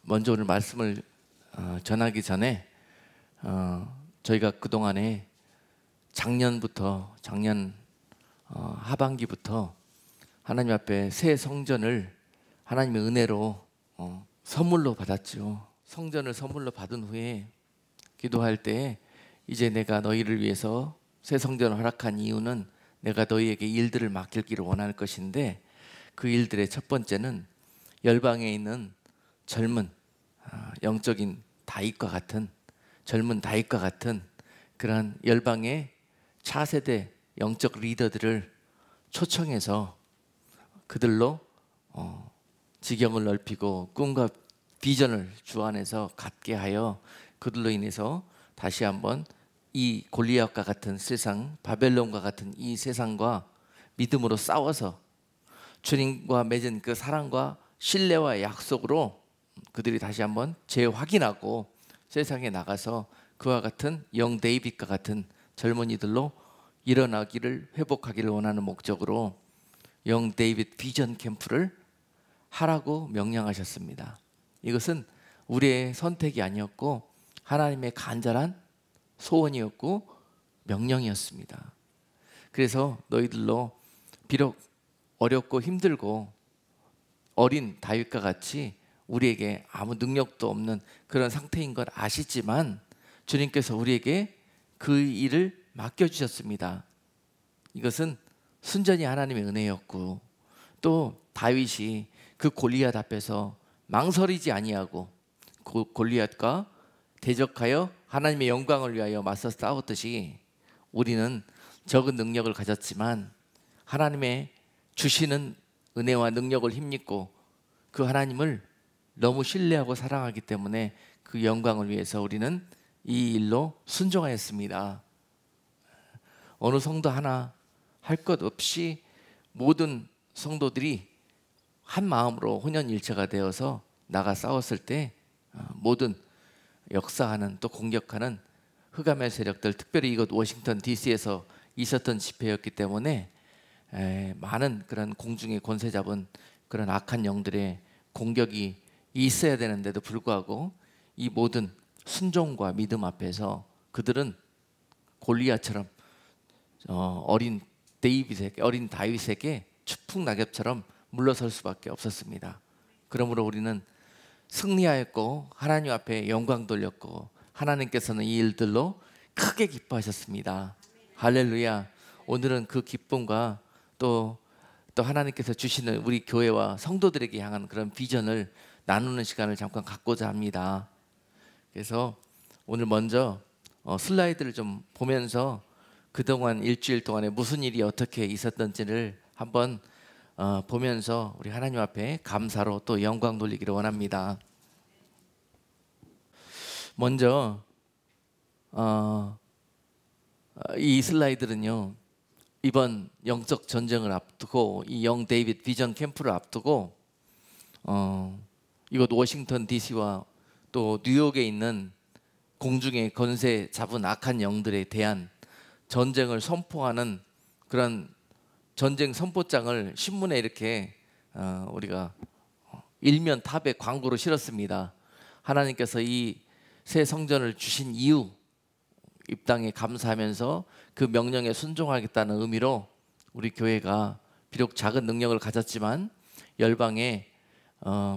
먼저 오늘 말씀을 전하기 전에 저희가 그동안에 작년 하반기부터 하나님 앞에 새 성전을 하나님의 은혜로 선물로 받았죠. 성전을 선물로 받은 후에 기도할 때 이제 내가 너희를 위해서 새 성전을 허락한 이유는 내가 너희에게 일들을 맡기기를 원할 것인데, 그 일들의 첫 번째는 열방에 있는 젊은 영적인 다윗과 같은 젊은 다윗과 같은 그러한 열방의 차세대 영적 리더들을 초청해서 그들로 지경을 넓히고 꿈과 비전을 주안에서 갖게 하여 그들로 인해서 다시 한번 이 골리앗과 같은 세상, 바벨론과 같은 이 세상과 믿음으로 싸워서 주님과 맺은 그 사랑과 신뢰와 약속으로 그들이 다시 한번 재확인하고 세상에 나가서 그와 같은 영 데이빗과 같은 젊은이들로 일어나기를, 회복하기를 원하는 목적으로 영 데이빗 비전 캠프를 하라고 명령하셨습니다. 이것은 우리의 선택이 아니었고 하나님의 간절한 소원이었고 명령이었습니다. 그래서 너희들로 비록 어렵고 힘들고 어린 다윗과 같이 우리에게 아무 능력도 없는 그런 상태인 걸 아시지만 주님께서 우리에게 그 일을 맡겨주셨습니다. 이것은 순전히 하나님의 은혜였고, 또 다윗이 그 골리앗 앞에서 망설이지 아니하고 그 골리앗과 대적하여 하나님의 영광을 위하여 맞서 싸웠듯이 우리는 적은 능력을 가졌지만 하나님의 주시는 은혜와 능력을 힘입고 그 하나님을 너무 신뢰하고 사랑하기 때문에 그 영광을 위해서 우리는 이 일로 순종하였습니다. 어느 성도 하나 할 것 없이 모든 성도들이 한 마음으로 혼연일체가 되어서 나가 싸웠을 때 모든 역사하는 또 공격하는 흑암의 세력들, 특별히 이곳 워싱턴 DC에서 있었던 집회였기 때문에 많은 그런 공중의 권세 잡은 그런 악한 영들의 공격이 있어야 되는데도 불구하고 이 모든 순종과 믿음 앞에서 그들은 골리앗처럼 어린 다윗에게 추풍 낙엽처럼 물러설 수밖에 없었습니다. 그러므로 우리는 승리하였고 하나님 앞에 영광 돌렸고 하나님께서는 이 일들로 크게 기뻐하셨습니다. 할렐루야. 오늘은 그 기쁨과 또 하나님께서 주시는 우리 교회와 성도들에게 향한 그런 비전을 나누는 시간을 잠깐 갖고자 합니다. 그래서 오늘 먼저 슬라이드를 좀 보면서 그동안 일주일 동안에 무슨 일이 어떻게 있었던지를 한번 보면서 우리 하나님 앞에 감사로 또 영광 돌리기를 원합니다. 먼저 이 슬라이드는요, 이번 영적 전쟁을 앞두고 이 영 데이빗 비전 캠프를 앞두고 이곳 워싱턴 DC와 또 뉴욕에 있는 공중의 권세 잡은 악한 영들에 대한 전쟁을 선포하는 그런 전쟁 선포장을 신문에 이렇게 우리가 일면 탑에 광고로 실었습니다. 하나님께서 이 새 성전을 주신 이유, 입당에 감사하면서 그 명령에 순종하겠다는 의미로 우리 교회가 비록 작은 능력을 가졌지만 열방에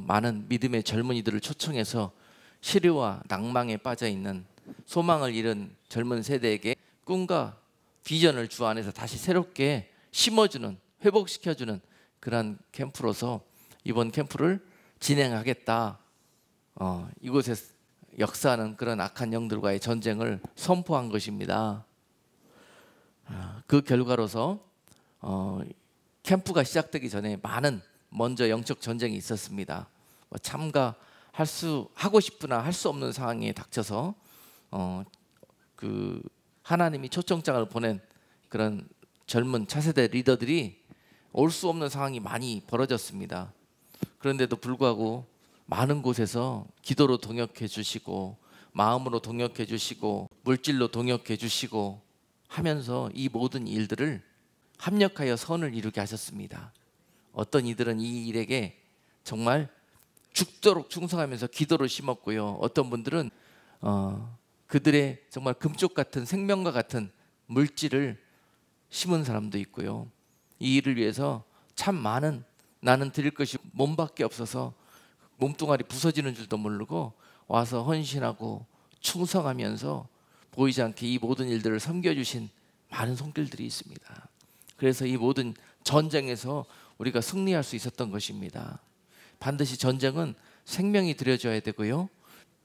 많은 믿음의 젊은이들을 초청해서 시류와 낭망에 빠져 있는 소망을 잃은 젊은 세대에게 꿈과 비전을 주 안에서 다시 새롭게 심어주는, 회복시켜주는 그런 캠프로서 이번 캠프를 진행하겠다. 이곳에 역사하는 그런 악한 영들과의 전쟁을 선포한 것입니다. 그 결과로서 캠프가 시작되기 전에 많은 먼저 영적 전쟁이 있었습니다. 하고 싶으나 할 수 없는 상황에 닥쳐서 그 하나님이 초청장을 보낸 그런 젊은 차세대 리더들이 올 수 없는 상황이 많이 벌어졌습니다. 그런데도 불구하고 많은 곳에서 기도로 동역해 주시고 마음으로 동역해 주시고 물질로 동역해 주시고 하면서 이 모든 일들을 합력하여 선을 이루게 하셨습니다. 어떤 이들은 이 일에게 정말 죽도록 충성하면서 기도를 심었고요. 어떤 분들은 그들의 정말 금쪽 같은 생명과 같은 물질을 심은 사람도 있고요. 이 일을 위해서 참 많은, 나는 드릴 것이 몸밖에 없어서 몸뚱아리 부서지는 줄도 모르고 와서 헌신하고 충성하면서 보이지 않게 이 모든 일들을 섬겨주신 많은 손길들이 있습니다. 그래서 이 모든 전쟁에서 우리가 승리할 수 있었던 것입니다. 반드시 전쟁은 생명이 들여져야 되고요,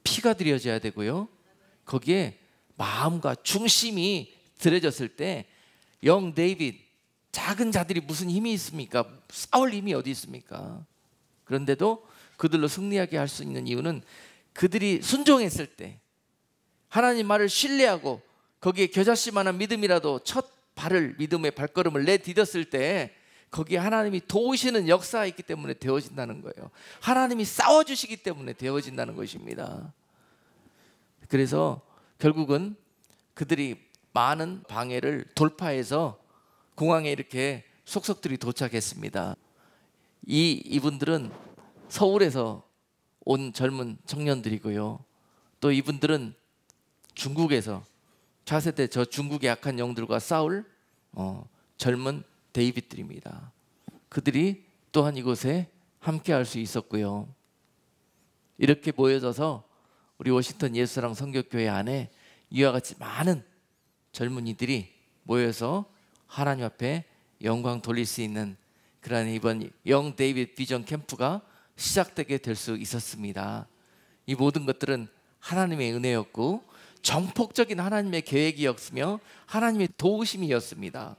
피가 들여져야 되고요, 거기에 마음과 중심이 들여졌을 때 영 데이빗, 작은 자들이 무슨 힘이 있습니까? 싸울 힘이 어디 있습니까? 그런데도 그들로 승리하게 할 수 있는 이유는 그들이 순종했을 때, 하나님 말을 신뢰하고 거기에 겨자씨만한 믿음이라도 첫 발을, 믿음의 발걸음을 내디뎠을 때 거기에 하나님이 도우시는 역사가 있기 때문에 되어진다는 거예요. 하나님이 싸워주시기 때문에 되어진다는 것입니다. 그래서 결국은 그들이 많은 방해를 돌파해서 공항에 이렇게 속속들이 도착했습니다. 이분들은 서울에서 온 젊은 청년들이고요, 또 이분들은 중국에서 차세대 저 중국의 악한 영들과 싸울 젊은 데이빗들입니다. 그들이 또한 이곳에 함께 할 수 있었고요. 이렇게 모여져서 우리 워싱턴 예수사랑 선교교회 안에 이와 같이 많은 젊은이들이 모여서 하나님 앞에 영광 돌릴 수 있는 그런 이번 영 데이빗 비전 캠프가 시작되게 될 수 있었습니다. 이 모든 것들은 하나님의 은혜였고 정폭적인 하나님의 계획이었으며 하나님의 도우심이었습니다.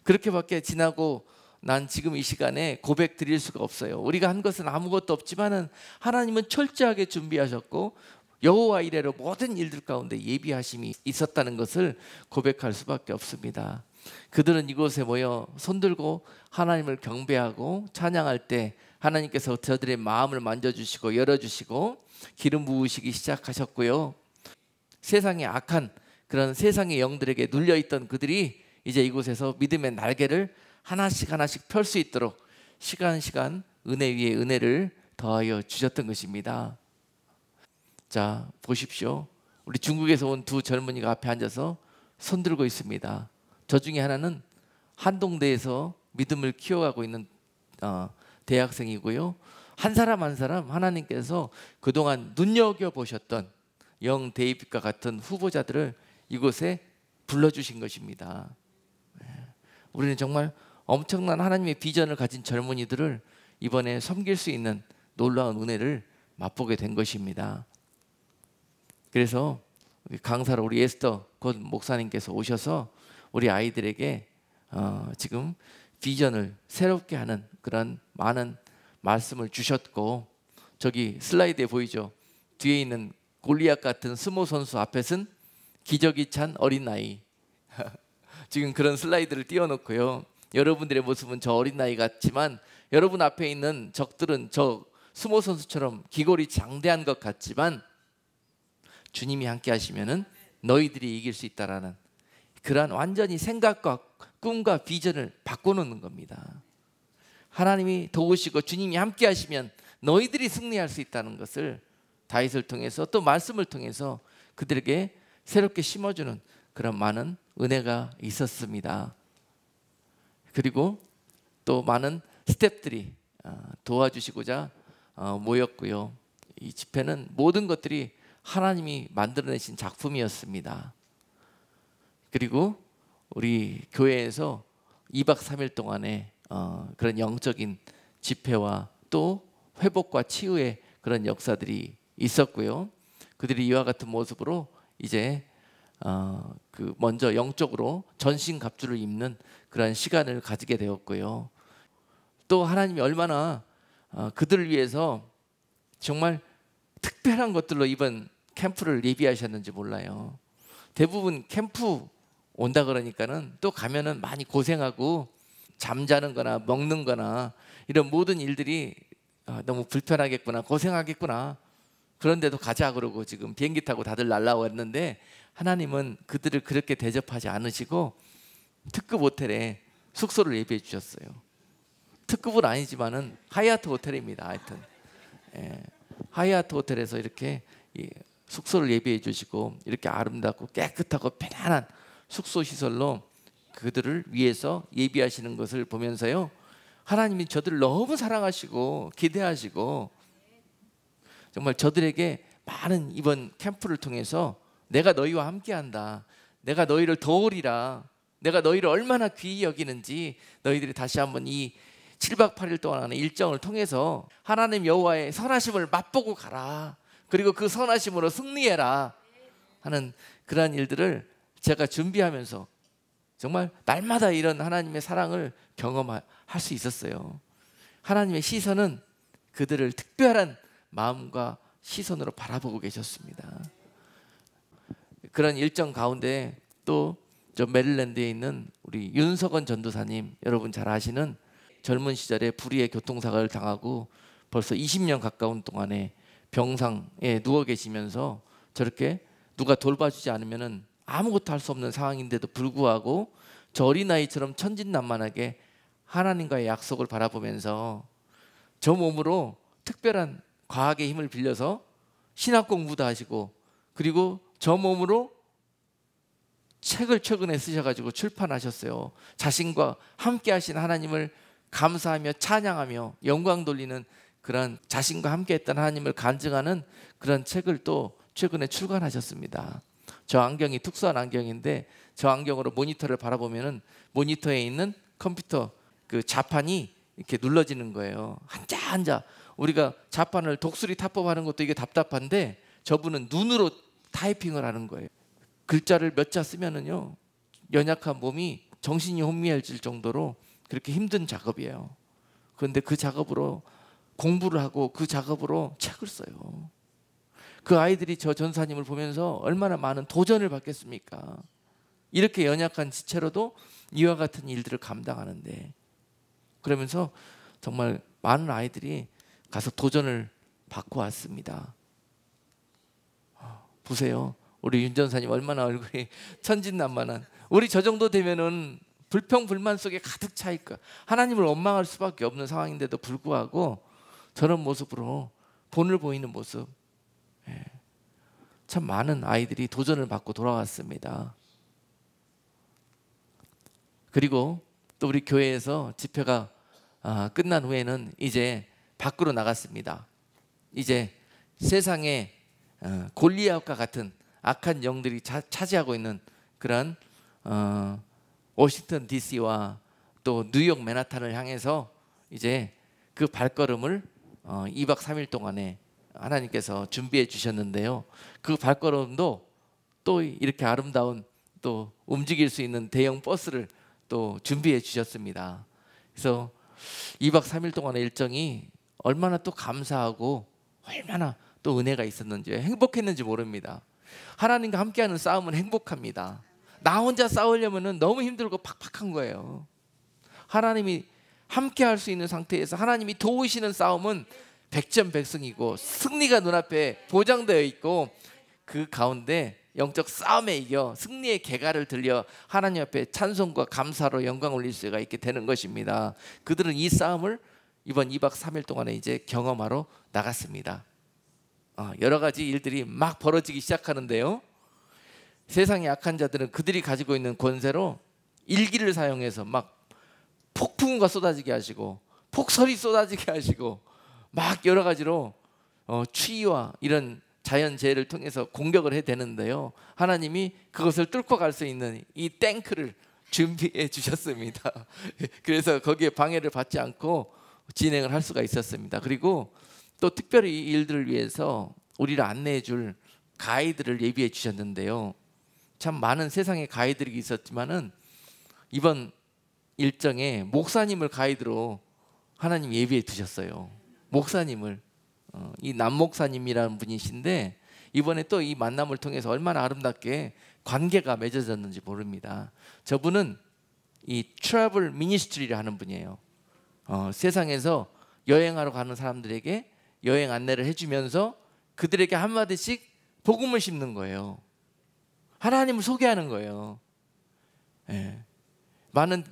그렇게밖에 지나고 난 지금 이 시간에 고백 드릴 수가 없어요. 우리가 한 것은 아무것도 없지만은 하나님은 철저하게 준비하셨고 여호와 이래로 모든 일들 가운데 예비하심이 있었다는 것을 고백할 수밖에 없습니다. 그들은 이곳에 모여 손들고 하나님을 경배하고 찬양할 때 하나님께서 저들의 마음을 만져주시고 열어주시고 기름 부으시기 시작하셨고요, 세상의 악한 그런 세상의 영들에게 눌려있던 그들이 이제 이곳에서 믿음의 날개를 하나씩 하나씩 펼 수 있도록 시간 은혜 위에 은혜를 더하여 주셨던 것입니다. 자, 보십시오. 우리 중국에서 온 두 젊은이가 앞에 앉아서 손들고 있습니다. 저 중에 하나는 한동대에서 믿음을 키워가고 있는 대학생이고요, 한 사람 한 사람 하나님께서 그동안 눈여겨보셨던 영 데이빗과 같은 후보자들을 이곳에 불러주신 것입니다. 우리는 정말 엄청난 하나님의 비전을 가진 젊은이들을 이번에 섬길 수 있는 놀라운 은혜를 맛보게 된 것입니다. 그래서 강사로 우리 에스더 곧 목사님께서 오셔서 우리 아이들에게 지금 비전을 새롭게 하는 그런 많은 말씀을 주셨고, 저기 슬라이드에 보이죠? 뒤에 있는 골리앗 같은 스모 선수 앞에 쓴 기적이 찬 어린아이 지금 그런 슬라이드를 띄워놓고요, 여러분들의 모습은 저 어린아이 같지만 여러분 앞에 있는 적들은 저 스모 선수처럼 기골이 장대한 것 같지만 주님이 함께 하시면은 너희들이 이길 수 있다라는 그러한 완전히 생각과 꿈과 비전을 바꿔놓는 겁니다. 하나님이 도우시고 주님이 함께 하시면 너희들이 승리할 수 있다는 것을 다윗을 통해서 또 말씀을 통해서 그들에게 새롭게 심어주는 그런 많은 은혜가 있었습니다. 그리고 또 많은 스태프들이 도와주시고자 모였고요. 이 집회는 모든 것들이 하나님이 만들어내신 작품이었습니다. 그리고 우리 교회에서 2박 3일 동안에 그런 영적인 집회와 또 회복과 치유의 그런 역사들이 있었고요. 그들이 이와 같은 모습으로 이제 먼저 영적으로 전신갑주를 입는 그런 시간을 가지게 되었고요. 또 하나님이 얼마나 그들을 위해서 정말 특별한 것들로 이번 캠프를 예비하셨는지 몰라요. 대부분 캠프 온다 그러니까는 또 가면은 많이 고생하고 잠자는 거나 먹는 거나 이런 모든 일들이 너무 불편하겠구나, 고생하겠구나, 그런데도 가자 그러고 지금 비행기 타고 다들 날라왔는데 하나님은 그들을 그렇게 대접하지 않으시고 특급 호텔에 숙소를 예비해 주셨어요. 특급은 아니지만은 하얏트 호텔입니다. 하여튼 예, 하얏트 호텔에서 이렇게 숙소를 예비해 주시고 이렇게 아름답고 깨끗하고 편안한 숙소 시설로 그들을 위해서 예비하시는 것을 보면서요, 하나님이 저들을 너무 사랑하시고 기대하시고 정말 저들에게 많은 이번 캠프를 통해서 내가 너희와 함께한다, 내가 너희를 도우리라, 내가 너희를 얼마나 귀히 여기는지 너희들이 다시 한번 이 7박 8일 동안의 일정을 통해서 하나님 여호와의 선하심을 맛보고 가라, 그리고 그 선하심으로 승리해라 하는 그러한 일들을 제가 준비하면서 정말 날마다 이런 하나님의 사랑을 경험할 수 있었어요. 하나님의 시선은 그들을 특별한 마음과 시선으로 바라보고 계셨습니다. 그런 일정 가운데 또 저 메릴랜드에 있는 우리 윤석원 전도사님, 여러분 잘 아시는 젊은 시절에 불의의 교통사고를 당하고 벌써 20년 가까운 동안에 병상에 누워 계시면서 저렇게 누가 돌봐주지 않으면은 아무것도 할 수 없는 상황인데도 불구하고 저 어린아이처럼 천진난만하게 하나님과의 약속을 바라보면서 저 몸으로 특별한 과학의 힘을 빌려서 신학 공부도 하시고, 그리고 저 몸으로 책을 최근에 쓰셔가지고 출판하셨어요. 자신과 함께 하신 하나님을 감사하며 찬양하며 영광 돌리는 그런, 자신과 함께 했던 하나님을 간증하는 그런 책을 또 최근에 출간하셨습니다. 저 안경이 특수한 안경인데 저 안경으로 모니터를 바라보면은 모니터에 있는 컴퓨터 그 자판이 이렇게 눌러지는 거예요. 한자 우리가 자판을 독수리 타법하는 것도 이게 답답한데 저분은 눈으로 타이핑을 하는 거예요. 글자를 몇 자 쓰면은요, 연약한 몸이 정신이 혼미해질 정도로 그렇게 힘든 작업이에요. 그런데 그 작업으로 공부를 하고 그 작업으로 책을 써요. 그 아이들이 저 전사님을 보면서 얼마나 많은 도전을 받겠습니까? 이렇게 연약한 지체로도 이와 같은 일들을 감당하는데, 그러면서 정말 많은 아이들이 가서 도전을 받고 왔습니다. 보세요, 우리 윤 전사님 얼마나 얼굴이 천진난만한, 우리 저 정도 되면은 불평불만 속에 가득 차 있고 하나님을 원망할 수밖에 없는 상황인데도 불구하고 저런 모습으로 본을 보이는 모습, 참 많은 아이들이 도전을 받고 돌아왔습니다. 그리고 또 우리 교회에서 집회가 끝난 후에는 이제 밖으로 나갔습니다. 이제 세상에 골리앗과 같은 악한 영들이 차지하고 있는 그런 워싱턴 DC와 또 뉴욕 맨하탄을 향해서 이제 그 발걸음을 2박 3일 동안에 하나님께서 준비해 주셨는데요. 그 발걸음도 또 이렇게 아름다운 또 움직일 수 있는 대형 버스를 또 준비해 주셨습니다. 그래서 2박 3일 동안의 일정이 얼마나 또 감사하고 얼마나 또 은혜가 있었는지, 행복했는지 모릅니다. 하나님과 함께하는 싸움은 행복합니다. 나 혼자 싸우려면 너무 힘들고 팍팍한 거예요. 하나님이 함께할 수 있는 상태에서 하나님이 도우시는 싸움은 백전백승이고 승리가 눈앞에 보장되어 있고, 그 가운데 영적 싸움에 이겨 승리의 개가를 들려 하나님 앞에 찬송과 감사로 영광 올릴 수가 있게 되는 것입니다. 그들은 이 싸움을 이번 2박 3일 동안에 이제 경험하러 나갔습니다. 여러 가지 일들이 막 벌어지기 시작하는데요, 세상의 악한 자들은 그들이 가지고 있는 권세로 일기를 사용해서 막 폭풍우가 쏟아지게 하시고 폭설이 쏟아지게 하시고 막 여러 가지로 추위와 이런 자연재해를 통해서 공격을 해대는데요, 하나님이 그것을 뚫고 갈 수 있는 이 탱크를 준비해 주셨습니다. 그래서 거기에 방해를 받지 않고 진행을 할 수가 있었습니다. 그리고 또 특별히 이 일들을 위해서 우리를 안내해 줄 가이드를 예비해 주셨는데요, 참 많은 세상의 가이드들이 있었지만은 이번 일정에 목사님을 가이드로 하나님 예비해 두셨어요. 목사님을, 이 남목사님이라는 분이신데 이번에 또 이 만남을 통해서 얼마나 아름답게 관계가 맺어졌는지 모릅니다. 저분은 이 트래블 미니스트리를 하는 분이에요. 세상에서 여행하러 가는 사람들에게 여행 안내를 해주면서 그들에게 한마디씩 복음을 심는 거예요. 하나님을 소개하는 거예요. 많은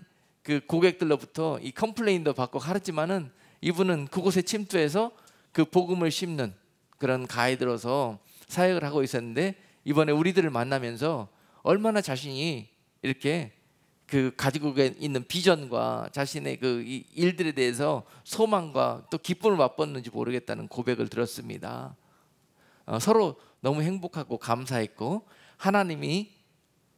그 고객들로부터 이 컴플레인도 받고 하랬지만은 이분은 그곳에 침투해서 그 그 복음을 심는 그런 가이드로서 사역을 하고 있었는데, 이번에 우리들을 만나면서 얼마나 자신이 이렇게 그 가지고 있는 비전과 자신의 그 일들에 대해서 소망과 또 기쁨을 맛봤는지 모르겠다는 고백을 들었습니다. 서로 너무 행복하고 감사했고, 하나님이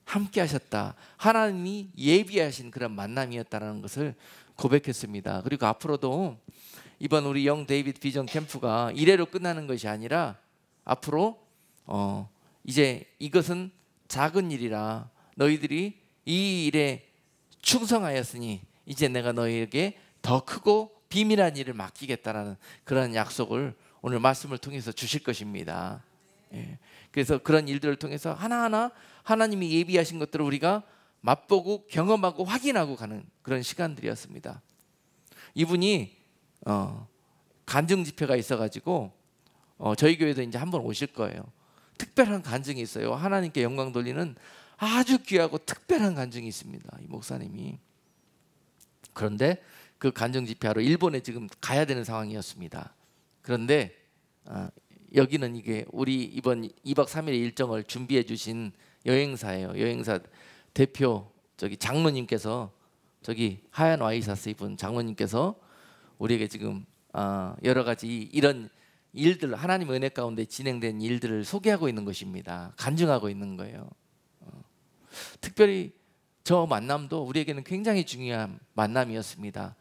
함께 하셨다, 하나님이 예비하신 그런 만남이었다는 것을 고백했습니다. 그리고 앞으로도 이번 우리 영 데이비드 비전 캠프가 이래로 끝나는 것이 아니라, 앞으로 이제 이것은 작은 일이라 너희들이 이 일에 충성하였으니 이제 내가 너희에게 더 크고 비밀한 일을 맡기겠다라는 그런 약속을 오늘 말씀을 통해서 주실 것입니다. 예. 그래서 그런 일들을 통해서 하나하나 하나님이 예비하신 것들을 우리가 맛보고 경험하고 확인하고 가는 그런 시간들이었습니다. 이분이 간증 집회가 있어가지고 저희 교회도 이제 한번 오실 거예요. 특별한 간증이 있어요. 하나님께 영광 돌리는 아주 귀하고 특별한 간증이 있습니다, 이 목사님이. 그런데 그 간증 집회하러 일본에 지금 가야 되는 상황이었습니다. 그런데 여기는 이게 우리 이번 2박 3일의 일정을 준비해 주신 여행사예요. 여행사 대표 저기 장로님께서, 저기 하얀 와이셔츠 입은 장로님께서 우리에게 지금 여러 가지 이런 일들, 하나님의 은혜 가운데 진행된 일들을 소개하고 있는 것입니다. 간증하고 있는 거예요. 특별히 저 만남도 우리에게는 굉장히 중요한 만남이었습니다.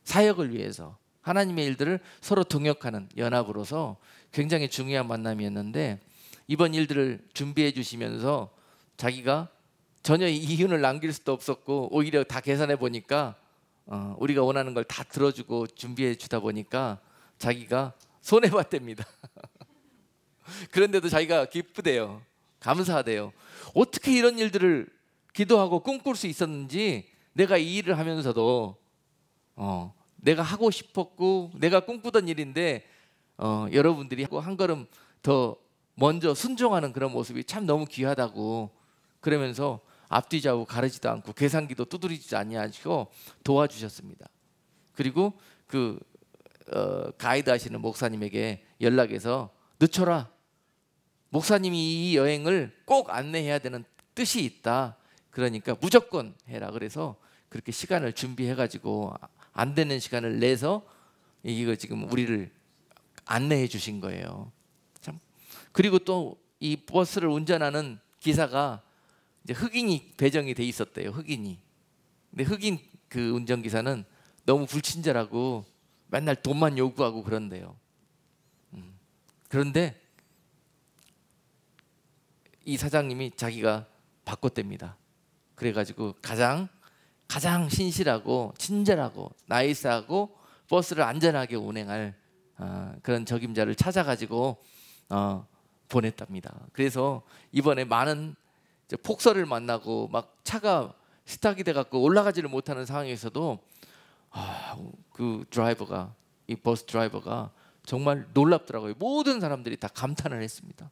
사역을 위해서 하나님의 일들을 서로 동역하는 연합으로서 굉장히 중요한 만남이었는데, 이번 일들을 준비해 주시면서 자기가 전혀 이윤을 남길 수도 없었고, 오히려 다 계산해 보니까 우리가 원하는 걸 다 들어주고 준비해 주다 보니까 자기가 손해봤답니다. 그런데도 자기가 기쁘대요. 감사하대요. 어떻게 이런 일들을 기도하고 꿈꿀 수 있었는지, 내가 이 일을 하면서도 내가 하고 싶었고 내가 꿈꾸던 일인데 여러분들이 한 걸음 더 먼저 순종하는 그런 모습이 참 너무 귀하다고, 그러면서 앞뒤좌우 가르지도 않고 계산기도 두드리지 아니하시고 도와주셨습니다. 그리고 그 가이드 하시는 목사님에게 연락해서 늦춰라, 목사님이 이 여행을 꼭 안내해야 되는 뜻이 있다, 그러니까 무조건 해라. 그래서 그렇게 시간을 준비해가지고 안 되는 시간을 내서 이거 지금 우리를 안내해 주신 거예요. 참. 그리고 또 이 버스를 운전하는 기사가 이제 흑인이 배정이 돼 있었대요. 흑인이. 근데 흑인 그 운전기사는 너무 불친절하고 맨날 돈만 요구하고 그런대요. 그런데 이 사장님이 자기가 바꿨답니다. 그래가지고 가장 신실하고 친절하고 나이스하고 버스를 안전하게 운행할 그런 적임자를 찾아가지고 보냈답니다. 그래서 이번에 많은 폭설을 만나고 막 차가 스탁이 돼갖고 올라가지를 못하는 상황에서도 그 드라이버가, 이 버스 드라이버가 정말 놀랍더라고요. 모든 사람들이 다 감탄을 했습니다.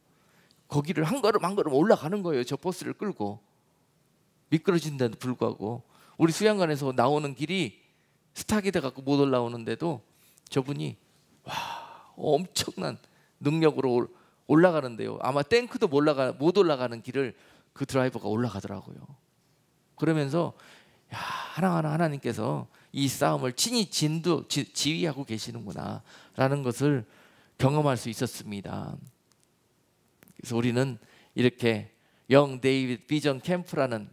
거기를 한 걸음 한 걸음 올라가는 거예요. 저 버스를 끌고. 미끄러진데도 불구하고 우리 수양관에서 나오는 길이 스탁이 돼갖고 못 올라오는데도 저분이 엄청난 능력으로 올라가는데요. 아마 탱크도 못 올라가는 길을 그 드라이버가 올라가더라고요. 그러면서 하나하나 하나님께서 이 싸움을 친히 지휘하고 계시는구나 라는 것을 경험할 수 있었습니다. 그래서 우리는 이렇게 영 데이비드 비전 캠프라는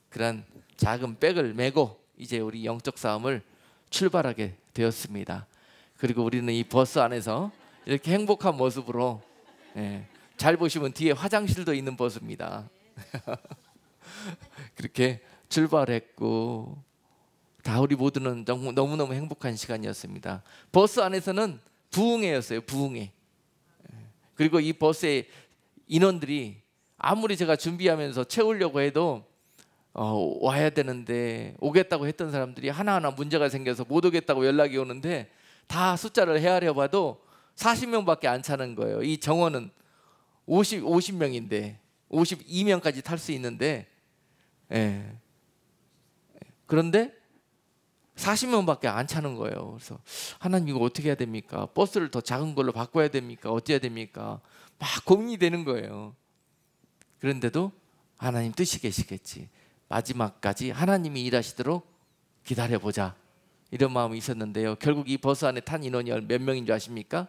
그런 작은 백을 메고 이제 우리 영적 싸움을 출발하게 되었습니다. 그리고 우리는 이 버스 안에서 이렇게 행복한 모습으로, 잘 보시면 뒤에 화장실도 있는 버스입니다. 그렇게 출발했고 다 우리 모두는 너무너무 행복한 시간이었습니다. 버스 안에서는 부흥회였어요. 부흥회. 그리고 이 버스의 인원들이 아무리 제가 준비하면서 채우려고 해도 와야 되는데, 오겠다고 했던 사람들이 하나하나 문제가 생겨서 못 오겠다고 연락이 오는데, 다 숫자를 헤아려 봐도 40명밖에 안 차는 거예요. 이 정원은 50명인데 52명까지 탈 수 있는데, 그런데 40명밖에 안 차는 거예요. 그래서 하나님 이거 어떻게 해야 됩니까? 버스를 더 작은 걸로 바꿔야 됩니까? 어찌해야 됩니까? 막 고민이 되는 거예요. 그런데도 하나님 뜻이 계시겠지. 마지막까지 하나님이 일하시도록 기다려보자. 이런 마음이 있었는데요. 결국 이 버스 안에 탄 인원이 몇 명인 줄 아십니까?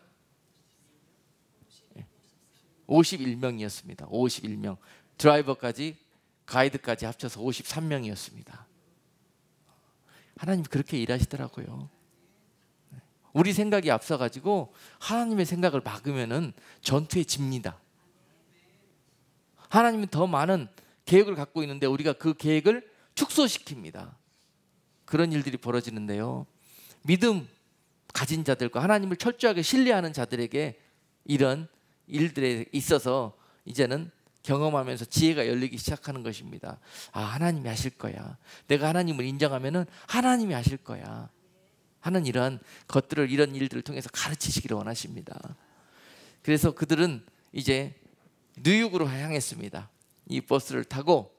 51명이었습니다. 51명. 드라이버까지 가이드까지 합쳐서 53명이었습니다. 하나님 그렇게 일하시더라고요. 우리 생각이 앞서가지고 하나님의 생각을 막으면은 전투에 집니다. 하나님은 더 많은 계획을 갖고 있는데 우리가 그 계획을 축소시킵니다. 그런 일들이 벌어지는데요. 믿음 가진 자들과 하나님을 철저하게 신뢰하는 자들에게 이런 일들에 있어서 이제는 경험하면서 지혜가 열리기 시작하는 것입니다. 아, 하나님이 하실 거야. 내가 하나님을 인정하면은 하나님이 하실 거야 하는 이런 것들을, 이런 일들을 통해서 가르치시기를 원하십니다. 그래서 그들은 이제 뉴욕으로 향했습니다. 이 버스를 타고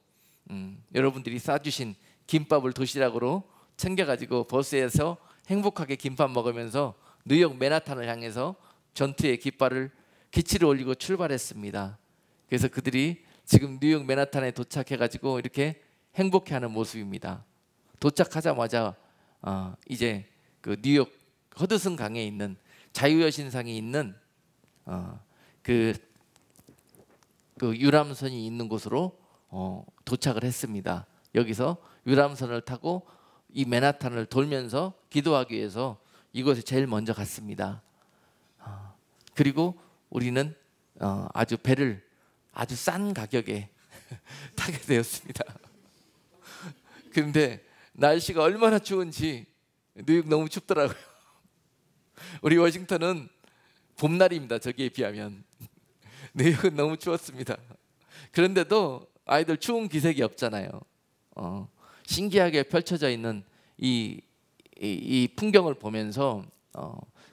여러분들이 싸주신 김밥을 도시락으로 챙겨가지고 버스에서 행복하게 김밥 먹으면서 뉴욕 맨하탄을 향해서 전투의 기치를 올리고 출발했습니다. 그래서 그들이 지금 뉴욕 맨하탄에 도착해가지고 이렇게 행복해하는 모습입니다. 도착하자마자 이제 그 뉴욕 허드슨 강에 있는 자유여신상이 있는 그 유람선이 있는 곳으로 도착을 했습니다. 여기서 유람선을 타고 이 맨하탄을 돌면서 기도하기 위해서 이곳에 제일 먼저 갔습니다. 그리고 우리는 아주 배를 아주 싼 가격에 타게 되었습니다. 그런데 날씨가 얼마나 추운지 뉴욕 너무 춥더라고요. 우리 워싱턴은 봄날입니다. 저기에 비하면. 뉴욕은 너무 추웠습니다. 그런데도 아이들 추운 기색이 없잖아요. 신기하게 펼쳐져 있는 이 풍경을 보면서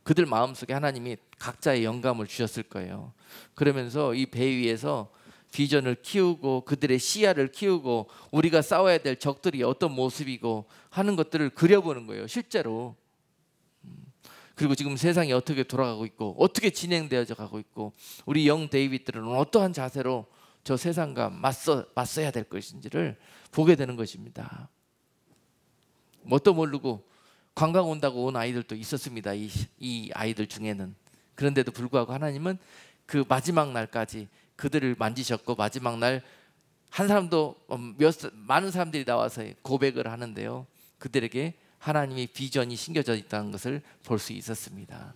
그들 마음속에 하나님이 각자의 영감을 주셨을 거예요. 그러면서 이 배 위에서 비전을 키우고 그들의 시야를 키우고 우리가 싸워야 될 적들이 어떤 모습이고 하는 것들을 그려보는 거예요. 실제로. 그리고 지금 세상이 어떻게 돌아가고 있고 어떻게 진행되어져 가고 있고 우리 영 데이빗들은 어떠한 자세로 저 세상과 맞서야 될 것인지를 보게 되는 것입니다. 뭣도 모르고 관광 온다고 온 아이들도 있었습니다. 이 아이들 중에는. 그런데도 불구하고 하나님은 그 마지막 날까지 그들을 만지셨고 마지막 날 한 사람도 많은 사람들이 나와서 고백을 하는데요. 그들에게 하나님의 비전이 심겨져 있다는 것을 볼 수 있었습니다.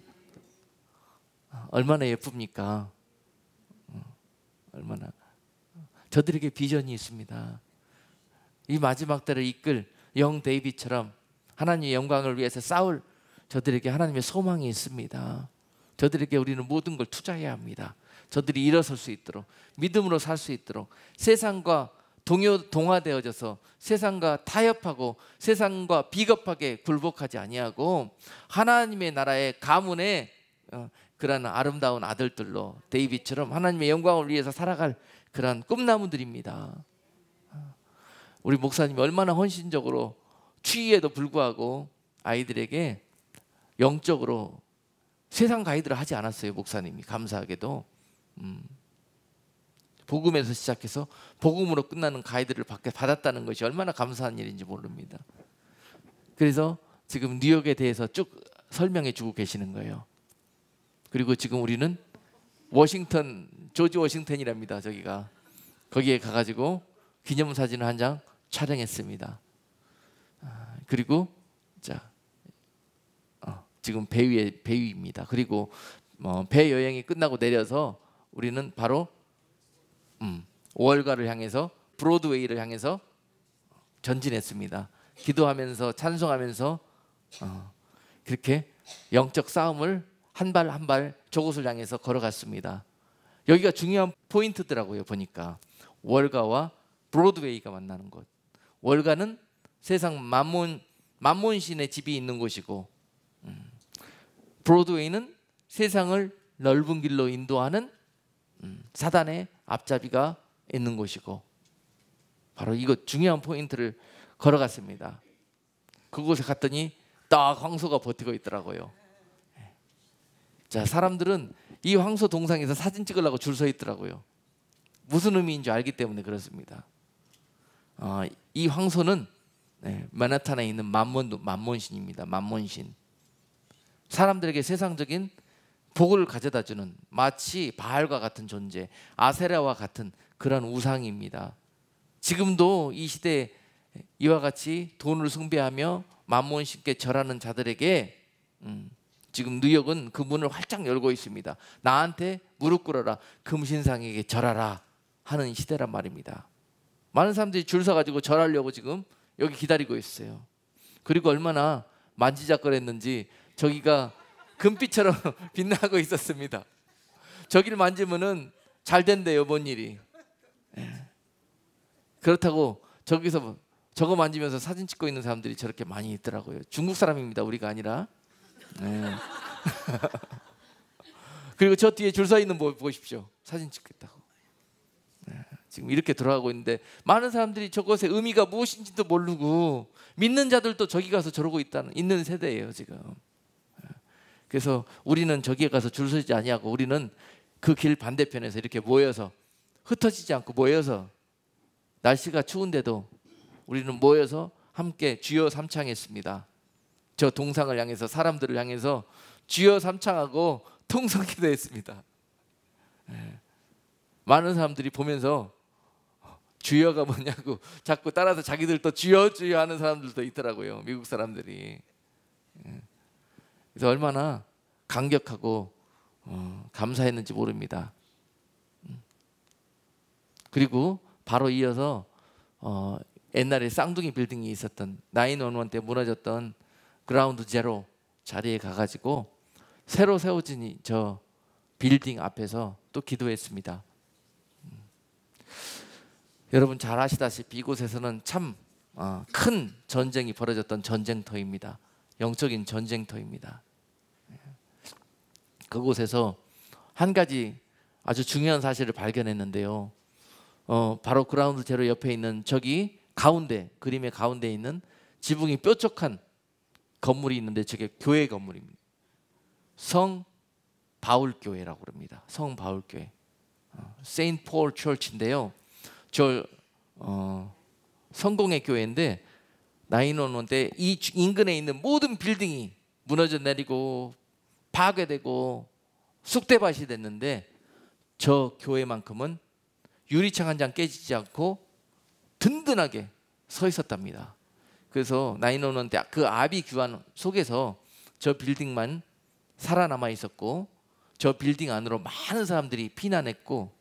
얼마나 예쁩니까? 얼마나 저들에게 비전이 있습니다. 이 마지막 때를 이끌 영 데이빗처럼 하나님의 영광을 위해서 싸울 저들에게 하나님의 소망이 있습니다. 저들에게 우리는 모든 걸 투자해야 합니다. 저들이 일어설 수 있도록, 믿음으로 살 수 있도록, 세상과 동화되어져서 세상과 타협하고 세상과 비겁하게 굴복하지 아니하고 하나님의 나라의 가문의 그러한 아름다운 아들들로 데이빗처럼 하나님의 영광을 위해서 살아갈 그러한 꿈나무들입니다. 우리 목사님이 얼마나 헌신적으로 추위에도 불구하고 아이들에게 영적으로 세상 가이드를 하지 않았어요. 목사님이 감사하게도 복음에서 시작해서 복음으로 끝나는 가이드를 받았다는 것이 얼마나 감사한 일인지 모릅니다. 그래서 지금 뉴욕에 대해서 쭉 설명해 주고 계시는 거예요. 그리고 지금 우리는 워싱턴, 조지 워싱턴이랍니다. 저기가 거기에 가가지고 기념사진을 한 장 촬영했습니다. 그리고 자 지금 배 위입니다. 그리고 배 여행이 끝나고 내려서 우리는 바로 월가를 향해서 브로드웨이를 향해서 전진했습니다. 기도하면서 찬송하면서 그렇게 영적 싸움을 한 발 한 발 저곳을 향해서 걸어갔습니다. 여기가 중요한 포인트더라고요. 보니까 월가와 브로드웨이가 만나는 곳. 월가는 세상 만몬신의 집이 있는 곳이고 브로드웨이는 세상을 넓은 길로 인도하는 사단의 앞잡이가 있는 곳이고 바로 이것 중요한 포인트를 걸어갔습니다. 그곳에 갔더니 딱 황소가 버티고 있더라고요. 자, 사람들은 이 황소 동상에서 사진 찍으려고 줄 서 있더라고요. 무슨 의미인 줄 알기 때문에 그렇습니다. 이 황소는 맨하탄에 있는 만몬신입니다. 만몬신. 사람들에게 세상적인 복을 가져다 주는, 마치 바알과 같은 존재, 아세라와 같은 그런 우상입니다. 지금도 이 시대에 이와 같이 돈을 숭배하며 만몬신께 절하는 자들에게 지금 뉴욕은 그 문을 활짝 열고 있습니다. 나한테 무릎 꿇어라, 금신상에게 절하라 하는 시대란 말입니다. 많은 사람들이 줄 서가지고 절하려고 지금 여기 기다리고 있어요. 그리고 얼마나 만지작거렸는지 저기가 금빛처럼 빛나고 있었습니다. 저기를 만지면은 잘 된대요, 뭔 일이. 그렇다고 저기서 저거 만지면서 사진 찍고 있는 사람들이 저렇게 많이 있더라고요. 중국 사람입니다, 우리가 아니라. 그리고 저 뒤에 줄 서 있는 거 보십시오. 사진 찍겠다고. 지금 이렇게 돌아가고 있는데 많은 사람들이 저것의 의미가 무엇인지도 모르고 믿는 자들도 저기 가서 저러고 있는 세대예요, 지금. 그래서 우리는 저기에 가서 줄 서지 아니하고 우리는 그 길 반대편에서 이렇게 모여서, 흩어지지 않고 모여서, 날씨가 추운데도 우리는 모여서 함께 주여 삼창했습니다. 저 동상을 향해서, 사람들을 향해서 주여 삼창하고 통성기도했습니다. 많은 사람들이 보면서 주여가 뭐냐고 자꾸 따라서 자기들도 주여 주여 하는 사람들도 있더라고요, 미국 사람들이. 그래서 얼마나 감격하고 감사했는지 모릅니다. 그리고 바로 이어서 옛날에 쌍둥이 빌딩이 있었던 911 때 무너졌던 그라운드 제로 자리에 가가지고 새로 세워진 저 빌딩 앞에서 또 기도했습니다. 여러분 잘 아시다시피 이곳에서는 참 큰 전쟁이 벌어졌던 전쟁터입니다. 영적인 전쟁터입니다. 그곳에서 한 가지 아주 중요한 사실을 발견했는데요. 바로 그라운드 제로 옆에 있는 저기 가운데, 그림의 가운데 있는 지붕이 뾰족한 건물이 있는데 저게 교회 건물입니다. 성 바울 교회라고 그럽니다. 성 바울 교회, 세인트 폴 처치인데요. 저 성공의 교회인데 911 때 이 인근에 있는 모든 빌딩이 무너져 내리고 파괴되고 쑥대밭이 됐는데 저 교회만큼은 유리창 한 장 깨지지 않고 든든하게 서 있었답니다. 그래서 911 때 그 아비 규환 속에서 저 빌딩만 살아남아 있었고 저 빌딩 안으로 많은 사람들이 피난했고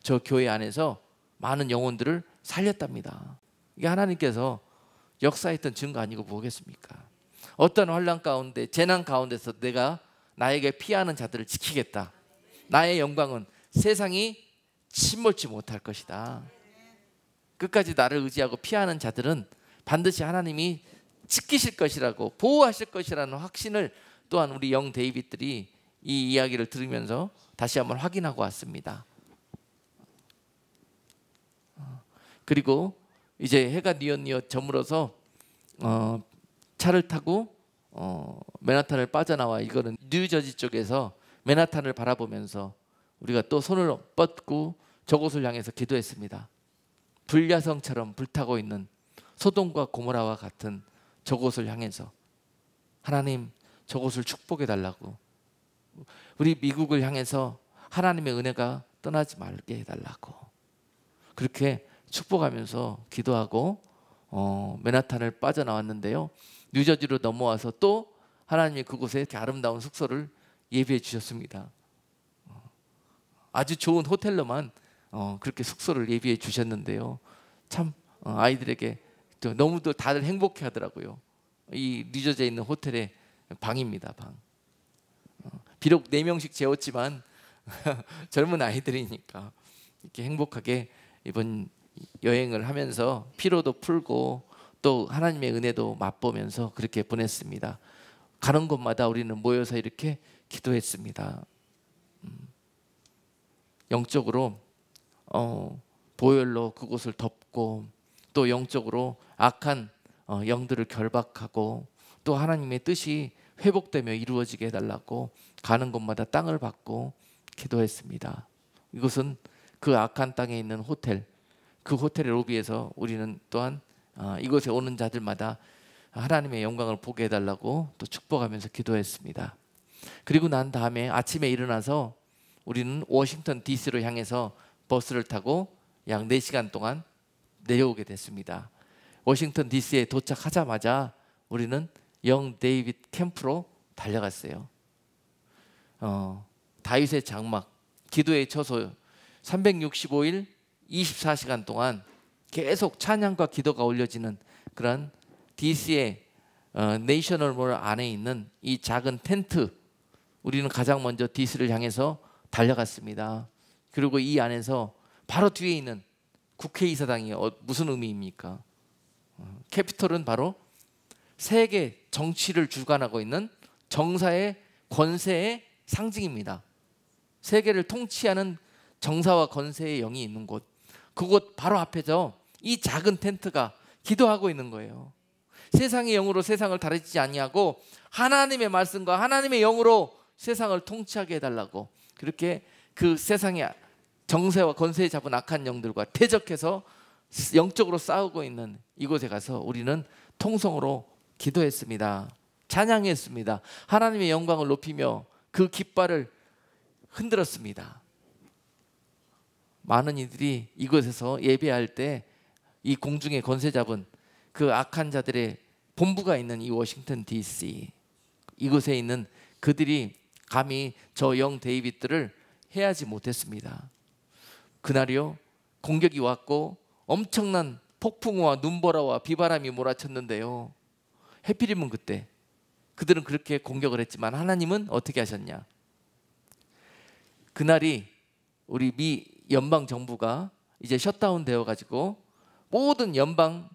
저 교회 안에서 많은 영혼들을 살렸답니다. 이게 하나님께서 역사했던 증거 아니고 뭐겠습니까? 어떤 환난 가운데, 재난 가운데서 내가 나에게 피하는 자들을 지키겠다. 나의 영광은 세상이 침몰치 못할 것이다. 끝까지 나를 의지하고 피하는 자들은 반드시 하나님이 지키실 것이라고, 보호하실 것이라는 확신을 또한 우리 영 데이빗들이 이 이야기를 들으면서 다시 한번 확인하고 왔습니다. 그리고 이제 해가 뉘엿뉘엿 저물어서 차를 타고 맨하탄을 빠져나와, 이거는 뉴저지 쪽에서 맨하탄을 바라보면서 우리가 또 손을 뻗고 저곳을 향해서 기도했습니다. 불야성처럼 불타고 있는 소돔과 고모라와 같은 저곳을 향해서 하나님, 저곳을 축복해 달라고, 우리 미국을 향해서 하나님의 은혜가 떠나지 말게 해달라고 그렇게 축복하면서 기도하고 맨하탄을 빠져나왔는데요. 뉴저지로 넘어와서 또 하나님이 그곳에 이렇게 아름다운 숙소를 예비해 주셨습니다. 아주 좋은 호텔로만 그렇게 숙소를 예비해 주셨는데요. 참 아이들에게 너무도 다들 행복해 하더라고요. 이 뉴저지에 있는 호텔의 방입니다. 방. 비록 4명씩 재웠지만 젊은 아이들이니까 이렇게 행복하게 이번 여행을 하면서 피로도 풀고 또 하나님의 은혜도 맛보면서 그렇게 보냈습니다. 가는 곳마다 우리는 모여서 이렇게 기도했습니다. 영적으로 보혈로 그곳을 덮고 또 영적으로 악한 영들을 결박하고 또 하나님의 뜻이 회복되며 이루어지게 해달라고 가는 곳마다 땅을 받고 기도했습니다. 이것은 그 악한 땅에 있는 호텔, 그 호텔의 로비에서 우리는 또한 이곳에 오는 자들마다 하나님의 영광을 보게 해달라고 또 축복하면서 기도했습니다. 그리고 난 다음에 아침에 일어나서 우리는 워싱턴 DC로 향해서 버스를 타고 약 4시간 동안 내려오게 됐습니다. 워싱턴 DC에 도착하자마자 우리는 영 데이빗 캠프로 달려갔어요. 다윗의 장막, 기도의 처소 365일 24시간 동안 계속 찬양과 기도가 올려지는 그런 DC의 내셔널 몰 안에 있는 이 작은 텐트, 우리는 가장 먼저 DC를 향해서 달려갔습니다. 그리고 이 안에서 바로 뒤에 있는 국회의사당이 무슨 의미입니까? 캐피톨은 바로 세계 정치를 주관하고 있는 정사의 권세의 상징입니다. 세계를 통치하는 정사와 권세의 영이 있는 곳, 그곳 바로 앞에서 이 작은 텐트가 기도하고 있는 거예요. 세상의 영으로 세상을 다루지 아니하고 하나님의 말씀과 하나님의 영으로 세상을 통치하게 해달라고, 그렇게 그 세상의 정세와 권세에 잡은 악한 영들과 대적해서 영적으로 싸우고 있는 이곳에 가서 우리는 통성으로 기도했습니다. 찬양했습니다. 하나님의 영광을 높이며 그 깃발을 흔들었습니다. 많은 이들이 이곳에서 예배할 때 이 공중에 권세 잡은 그 악한 자들의 본부가 있는 이 워싱턴 DC, 이곳에 있는 그들이 감히 저 영 데이빗들을 해하지 못했습니다. 그날이요, 공격이 왔고 엄청난 폭풍우와 눈보라와 비바람이 몰아쳤는데요, 해필이면 그때 그들은 그렇게 공격을 했지만 하나님은 어떻게 하셨냐? 그날이 우리 미 연방 정부가 이제 셧다운 되어 가지고 모든 연방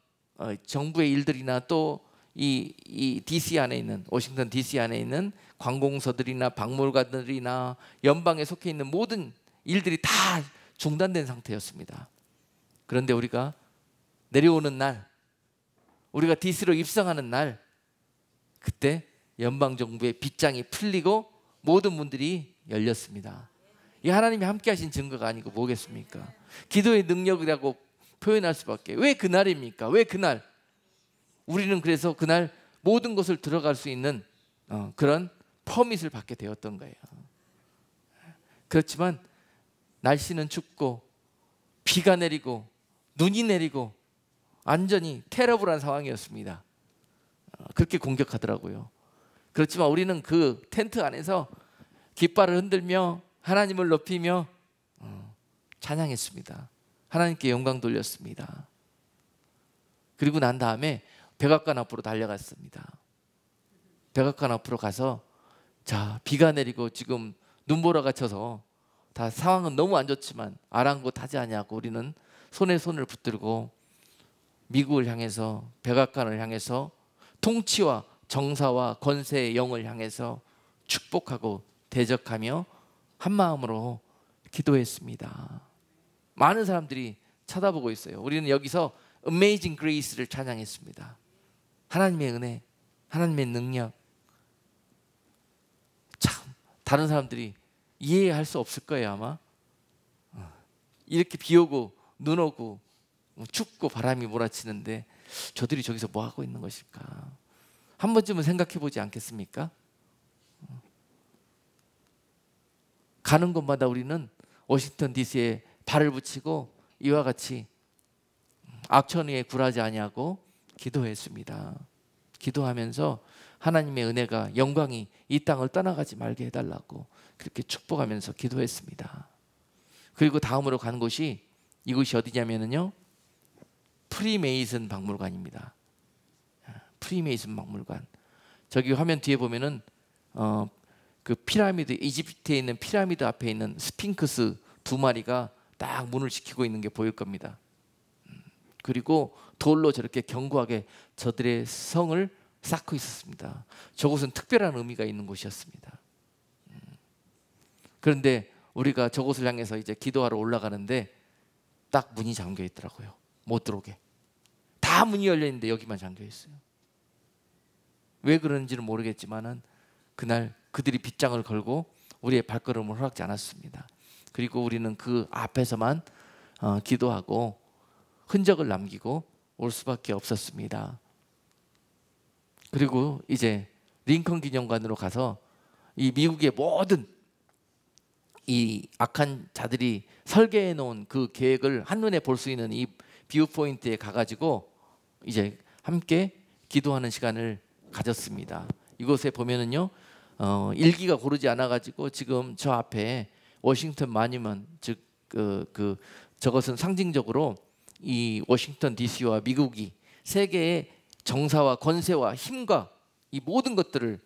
정부의 일들이나 또 이 DC 안에 있는, 워싱턴 DC 안에 있는 관공서들이나 박물관들이나 연방에 속해 있는 모든 일들이 다 중단된 상태였습니다. 그런데 우리가 내려오는 날, 우리가 DC로 입성하는 날, 그때 연방 정부의 빗장이 풀리고 모든 문들이 열렸습니다. 이 하나님이 함께 하신 증거가 아니고 뭐겠습니까? 기도의 능력이라고 표현할 수밖에. 왜 그날입니까? 왜 그날? 우리는 그래서 그날 모든 것을 들어갈 수 있는 그런 퍼밋을 받게 되었던 거예요. 그렇지만 날씨는 춥고 비가 내리고 눈이 내리고 완전히 테러블한 상황이었습니다. 그렇게 공격하더라고요. 그렇지만 우리는 그 텐트 안에서 깃발을 흔들며 하나님을 높이며 찬양했습니다. 하나님께 영광 돌렸습니다. 그리고 난 다음에 백악관 앞으로 달려갔습니다. 백악관 앞으로 가서, 자, 비가 내리고 지금 눈보라가 쳐서 다 상황은 너무 안 좋지만 아랑곳하지 아니하고 우리는 손에 손을 붙들고 미국을 향해서, 백악관을 향해서, 통치와 정사와 권세의 영을 향해서 축복하고 대적하며 한 마음으로 기도했습니다. 많은 사람들이 쳐다보고 있어요. 우리는 여기서 Amazing Grace를 찬양했습니다. 하나님의 은혜, 하나님의 능력. 참 다른 사람들이 이해할 수 없을 거예요 아마. 이렇게 비 오고 눈 오고 춥고 바람이 몰아치는데 저들이 저기서 뭐 하고 있는 것일까? 한 번쯤은 생각해 보지 않겠습니까? 가는 곳마다 우리는 워싱턴 DC에 발을 붙이고 이와 같이 악천후에 굴하지 아니하고 기도했습니다. 기도하면서 하나님의 은혜가, 영광이 이 땅을 떠나가지 말게 해달라고 그렇게 축복하면서 기도했습니다. 그리고 다음으로 간 곳이, 이곳이 어디냐면요, 프리메이슨 박물관입니다. 프리메이슨 박물관. 저기 화면 뒤에 보면은 그 피라미드, 이집트에 있는 피라미드 앞에 있는 스핑크스 2마리가 딱 문을 지키고 있는 게 보일 겁니다. 그리고 돌로 저렇게 견고하게 저들의 성을 쌓고 있었습니다. 저곳은 특별한 의미가 있는 곳이었습니다. 그런데 우리가 저곳을 향해서 이제 기도하러 올라가는데 딱 문이 잠겨 있더라고요. 못 들어오게. 다 다 문이 열려 있는데 여기만 잠겨 있어요. 왜 그런지는 모르겠지만은 그날 그들이 빗장을 걸고 우리의 발걸음을 허락지 않았습니다. 그리고 우리는 그 앞에서만 기도하고 흔적을 남기고 올 수밖에 없었습니다. 그리고 이제 링컨 기념관으로 가서 이 미국의 모든 이 악한 자들이 설계해 놓은 그 계획을 한눈에 볼 수 있는 이 뷰 포인트에 가가지고 이제 함께 기도하는 시간을 가졌습니다. 이곳에 보면은요, 일기가 고르지 않아가지고 지금 저 앞에 워싱턴 마뉴먼, 즉 저것은 상징적으로 이 워싱턴 DC와 미국이 세계의 정사와 권세와 힘과 이 모든 것들을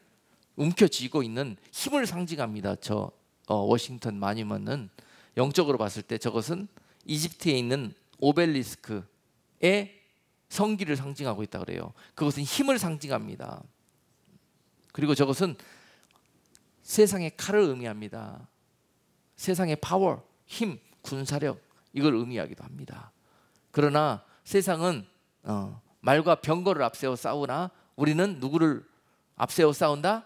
움켜쥐고 있는 힘을 상징합니다. 저 워싱턴 마뉴먼은 영적으로 봤을 때 저것은 이집트에 있는 오벨리스크의 성기를 상징하고 있다 그래요. 그것은 힘을 상징합니다. 그리고 저것은 세상의 칼을 의미합니다. 세상의 파워, 힘, 군사력 이걸 의미하기도 합니다. 그러나 세상은 말과 병거를 앞세워 싸우나 우리는 누구를 앞세워 싸운다?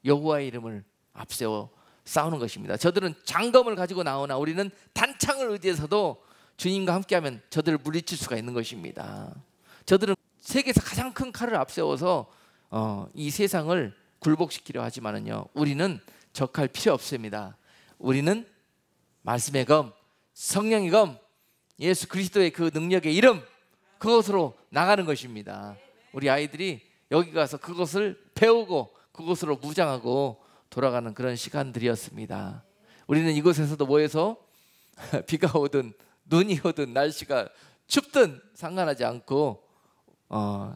여호와의 이름을 앞세워 싸우는 것입니다. 저들은 장검을 가지고 나오나 우리는 단창을 의지해서도 주님과 함께하면 저들을 물리칠 수가 있는 것입니다. 저들은 세계에서 가장 큰 칼을 앞세워서 이 세상을 굴복시키려 하지만은요, 우리는 저 칼 필요 없습니다. 우리는 말씀의 검, 성령의 검, 예수 그리스도의 그 능력의 이름, 그것으로 나가는 것입니다. 우리 아이들이 여기 가서 그것을 배우고 그것으로 무장하고 돌아가는 그런 시간들이었습니다. 우리는 이곳에서도 모여서 비가 오든 눈이 오든 날씨가 춥든 상관하지 않고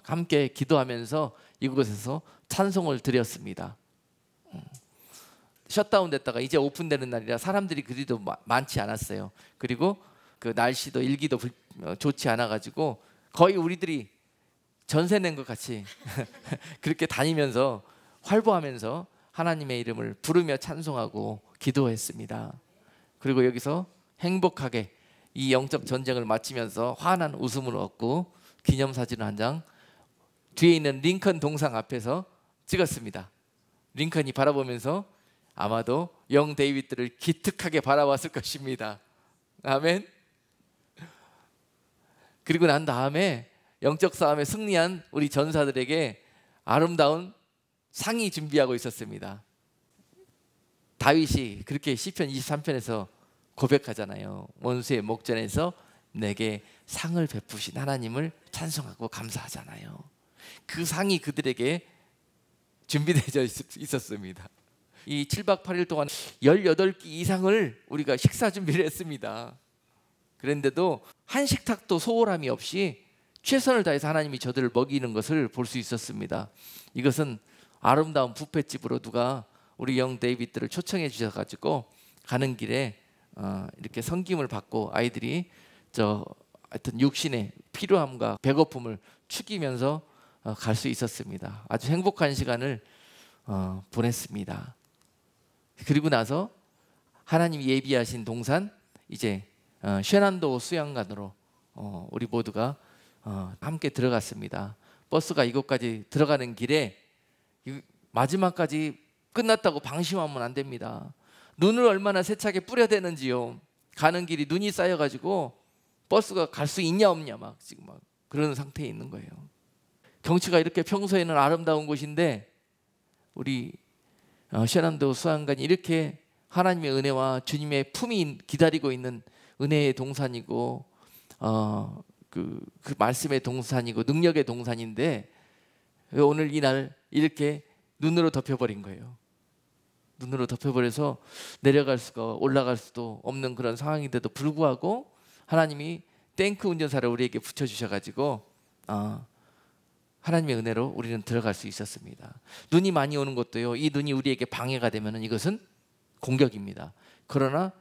함께 기도하면서 이곳에서 찬송을 드렸습니다. 셧다운 됐다가 이제 오픈되는 날이라 사람들이 그리도 많지 않았어요. 그리고 그 날씨도 일기도 좋지 않아 가지고 거의 우리들이 전세 낸 것 같이 그렇게 다니면서 활보하면서 하나님의 이름을 부르며 찬송하고 기도했습니다. 그리고 여기서 행복하게 이 영적 전쟁을 마치면서 환한 웃음을 얻고 기념사진 한 장 뒤에 있는 링컨 동상 앞에서 찍었습니다. 링컨이 바라보면서 아마도 영 데이빗들을 기특하게 바라봤을 것입니다. 아멘. 그리고 난 다음에 영적 싸움에 승리한 우리 전사들에게 아름다운 상이 준비하고 있었습니다. 다윗이 그렇게 시편 23편에서 고백하잖아요. 원수의 목전에서 내게 상을 베푸신 하나님을 찬송하고 감사하잖아요. 그 상이 그들에게 준비되어 있었습니다. 이 7박 8일 동안 18끼 이상을 우리가 식사 준비를 했습니다. 그런데도 한 식탁도 소홀함이 없이 최선을 다해서 하나님이 저들을 먹이는 것을 볼 수 있었습니다. 이것은 아름다운 뷔페집으로 누가 우리 영 데이빗들을 초청해 주셔가지고 가는 길에 이렇게 섬김을 받고 아이들이 하여튼 육신의 필요함과 배고픔을 축이면서 갈 수 있었습니다. 아주 행복한 시간을 보냈습니다. 그리고 나서 하나님이 예비하신 동산 이제 쉐난도 수양관으로 우리 모두가 함께 들어갔습니다. 버스가 이곳까지 들어가는 길에 마지막까지 끝났다고 방심하면 안 됩니다. 눈을 얼마나 세차게 뿌려대는지요. 가는 길이 눈이 쌓여가지고 버스가 갈 수 있냐 없냐 막 지금 막 그런 상태에 있는 거예요. 경치가 이렇게 평소에는 아름다운 곳인데 우리 쉐난도 수양관이 이렇게 하나님의 은혜와 주님의 품이 기다리고 있는 은혜의 동산이고 그 말씀의 동산이고 능력의 동산인데 오늘 이날 이렇게 눈으로 덮여버린 거예요. 눈으로 덮여버려서 내려갈 수가 올라갈 수도 없는 그런 상황인데도 불구하고 하나님이 탱크 운전사를 우리에게 붙여주셔가지고 하나님의 은혜로 우리는 들어갈 수 있었습니다. 눈이 많이 오는 것도요, 이 눈이 우리에게 방해가 되면 이것은 공격입니다. 그러나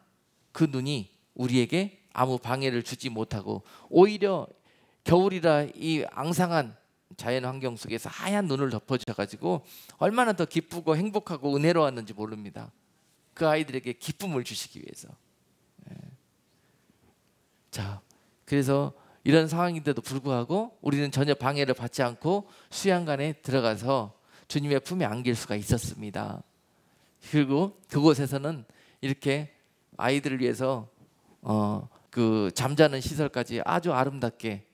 그 눈이 우리에게 아무 방해를 주지 못하고 오히려 겨울이라 이 앙상한 자연 환경 속에서 하얀 눈을 덮어주셔가지고 얼마나 더 기쁘고 행복하고 은혜로웠는지 모릅니다. 그 아이들에게 기쁨을 주시기 위해서. 자, 그래서 이런 상황인데도 불구하고 우리는 전혀 방해를 받지 않고 수양관에 들어가서 주님의 품에 안길 수가 있었습니다. 그리고 그곳에서는 이렇게 아이들을 위해서 그 잠자는 시설까지 아주 아름답게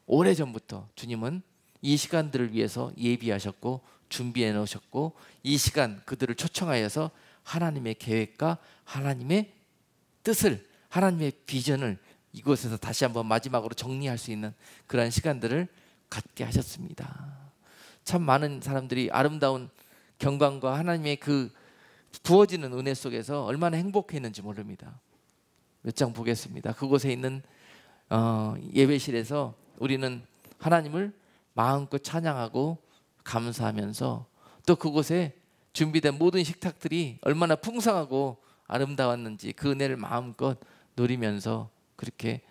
오래전부터 주님은 이 시간들을 위해서 예비하셨고 준비해 놓으셨고, 이 시간 그들을 초청하여서 하나님의 계획과 하나님의 뜻을, 하나님의 비전을 이곳에서 다시 한번 마지막으로 정리할 수 있는 그런 시간들을 갖게 하셨습니다. 참 많은 사람들이 아름다운 경관과 하나님의 그 부어지는 은혜 속에서 얼마나 행복했는지 모릅니다. 몇 장 보겠습니다. 그곳에 있는 예배실에서 우리는 하나님을 마음껏 찬양하고 감사하면서, 또 그곳에 준비된 모든 식탁들이 얼마나 풍성하고 아름다웠는지 그 은혜를 마음껏 누리면서 그렇게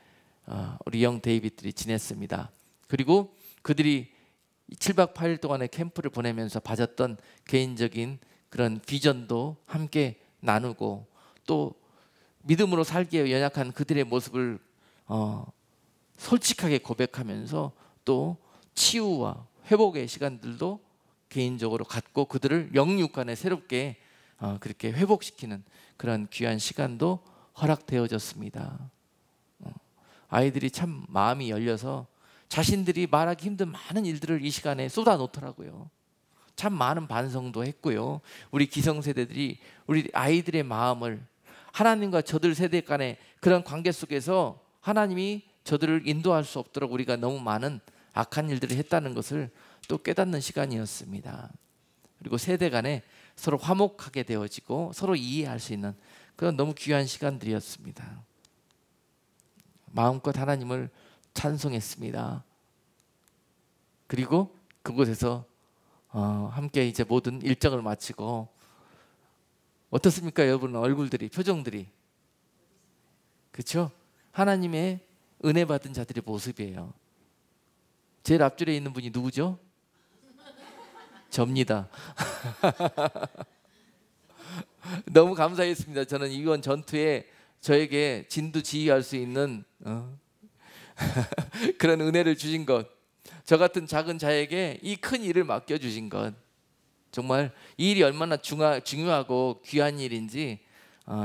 우리 영 데이빗들이 지냈습니다. 그리고 그들이 7박 8일 동안의 캠프를 보내면서 가졌던 개인적인 그런 비전도 함께 나누고, 또 믿음으로 살기에 연약한 그들의 모습을 솔직하게 고백하면서 또 치유와 회복의 시간들도 개인적으로 갖고 그들을 영육간에 새롭게 그렇게 회복시키는 그런 귀한 시간도 허락되어졌습니다. 아이들이 참 마음이 열려서 자신들이 말하기 힘든 많은 일들을 이 시간에 쏟아놓더라고요. 참 많은 반성도 했고요. 우리 기성세대들이 우리 아이들의 마음을, 하나님과 저들 세대 간의 그런 관계 속에서 하나님이 저들을 인도할 수 없도록 우리가 너무 많은 악한 일들을 했다는 것을 또 깨닫는 시간이었습니다. 그리고 세대 간에 서로 화목하게 되어지고 서로 이해할 수 있는 그런 너무 귀한 시간들이었습니다. 마음껏 하나님을 찬송했습니다. 그리고 그곳에서 함께 이제 모든 일정을 마치고, 어떻습니까 여러분? 얼굴들이, 표정들이, 그렇죠? 하나님의 은혜 받은 자들의 모습이에요. 제일 앞줄에 있는 분이 누구죠? 접니다. 너무 감사했습니다. 저는 이번 전투에 저에게 진두지휘할 수 있는 그런 은혜를 주신 것, 저 같은 작은 자에게 이 큰 일을 맡겨주신 것, 정말 이 일이 얼마나 중요하고 귀한 일인지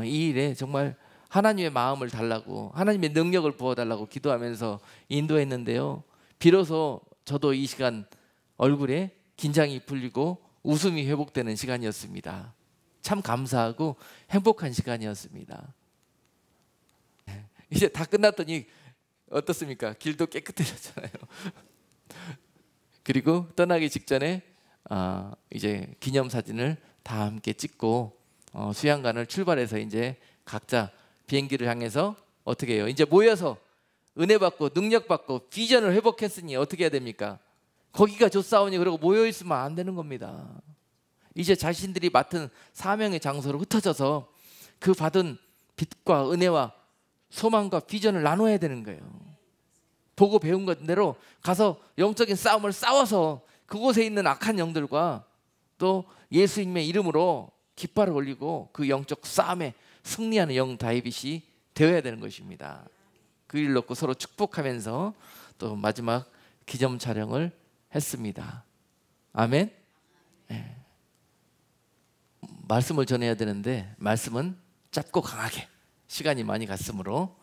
이 일에 정말 하나님의 마음을 달라고, 하나님의 능력을 부어달라고 기도하면서 인도했는데요, 비로소 저도 이 시간 얼굴에 긴장이 풀리고 웃음이 회복되는 시간이었습니다. 참 감사하고 행복한 시간이었습니다. 이제 다 끝났더니 어떻습니까? 길도 깨끗해졌잖아요. 그리고 떠나기 직전에 이제 기념사진을 다 함께 찍고 수양관을 출발해서 이제 각자 비행기를 향해서 어떻게 해요? 이제 모여서 은혜 받고 능력 받고 비전을 회복했으니 어떻게 해야 됩니까? 거기가 좋사오니 그러고 모여 있으면 안 되는 겁니다. 이제 자신들이 맡은 사명의 장소로 흩어져서 그 받은 빛과 은혜와 소망과 비전을 나눠야 되는 거예요. 보고 배운 것 대로 가서 영적인 싸움을 싸워서 그곳에 있는 악한 영들과 또 예수님의 이름으로 깃발을 올리고 그 영적 싸움에 승리하는 영 다윗이 되어야 되는 것입니다. 그 일을 놓고 서로 축복하면서 또 마지막 기념 촬영을 했습니다. 아멘. 네. 말씀을 전해야 되는데 말씀은 짧고 강하게 시간이 많이 갔으므로,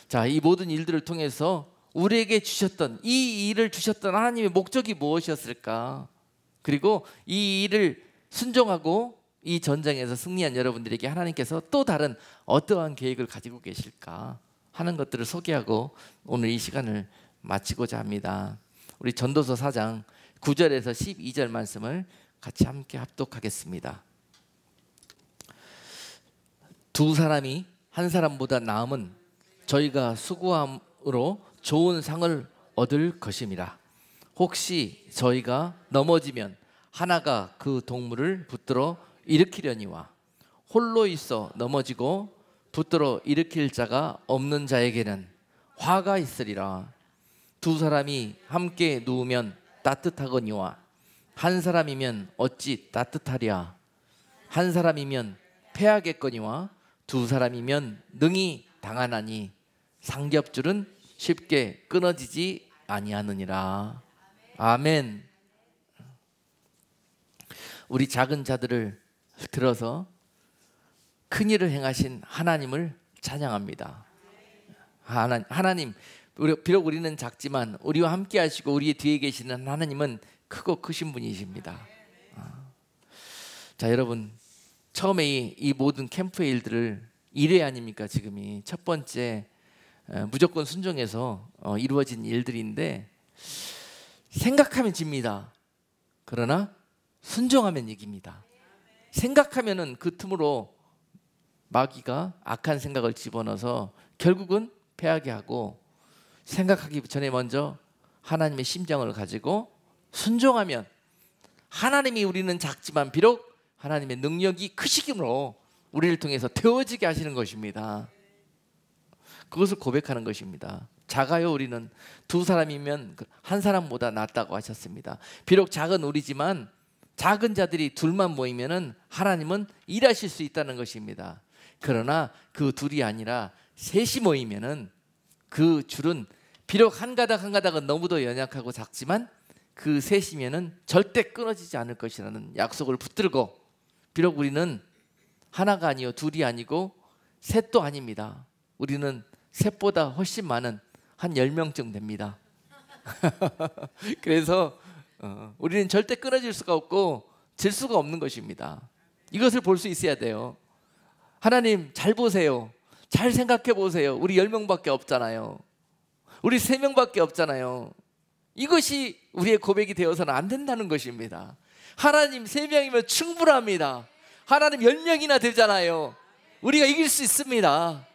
자, 이 모든 일들을 통해서 우리에게 주셨던, 이 일을 주셨던 하나님의 목적이 무엇이었을까? 그리고 이 일을 순종하고 이 전쟁에서 승리한 여러분들에게 하나님께서 또 다른 어떠한 계획을 가지고 계실까 하는 것들을 소개하고 오늘 이 시간을 마치고자 합니다. 우리 전도서 4장 9절에서 12절 말씀을 같이 함께 합독하겠습니다. 두 사람이 한 사람보다 나음은 저희가 수고함으로 좋은 상을 얻을 것임이라. 혹시 저희가 넘어지면 하나가 그 동물을 붙들어 일으키려니와 홀로 있어 넘어지고 붙들어 일으킬 자가 없는 자에게는 화가 있으리라. 두 사람이 함께 누우면 따뜻하거니와 한 사람이면 어찌 따뜻하랴. 한 사람이면 패하겠거니와 두 사람이면 능히 당하나니 상겹줄은 쉽게 끊어지지 아니하느니라. 아멘. 우리 작은 자들을 들어서 큰 일을 행하신 하나님을 찬양합니다. 하나님, 비록 우리는 작지만 우리와 함께 하시고 우리의 뒤에 계시는 하나님은 크고 크신 분이십니다. 자, 여러분, 처음에 이 모든 캠프의 일들을 1회 아닙니까? 지금이 첫 번째 무조건 순종해서 이루어진 일들인데, 생각하면 집니다. 그러나 순종하면 이깁니다. 생각하면은 그 틈으로 마귀가 악한 생각을 집어넣어서 결국은 패하게 하고, 생각하기 전에 먼저 하나님의 심정을 가지고 순종하면 하나님이, 우리는 작지만 비록 하나님의 능력이 크시기로 우리를 통해서 되어지게 하시는 것입니다. 그것을 고백하는 것입니다. 작아요, 우리는. 두 사람이면 한 사람보다 낫다고 하셨습니다. 비록 작은 우리지만 작은 자들이 둘만 모이면은 하나님은 일하실 수 있다는 것입니다. 그러나 그 둘이 아니라 셋이 모이면은 그 줄은 비록 한 가닥 한 가닥은 너무도 연약하고 작지만 그 셋이면은 절대 끊어지지 않을 것이라는 약속을 붙들고, 비록 우리는 하나가 아니요 둘이 아니고 셋도 아닙니다. 우리는 셋보다 훨씬 많은 한 10명쯤 됩니다. 그래서 우리는 절대 끊어질 수가 없고 질 수가 없는 것입니다. 이것을 볼 수 있어야 돼요. 하나님 잘 보세요. 잘 생각해 보세요. 우리 10명밖에 없잖아요. 우리 3명밖에 없잖아요. 이것이 우리의 고백이 되어서는 안 된다는 것입니다. 하나님 3명이면 충분합니다. 하나님 10명이나 되잖아요. 우리가 이길 수 있습니다.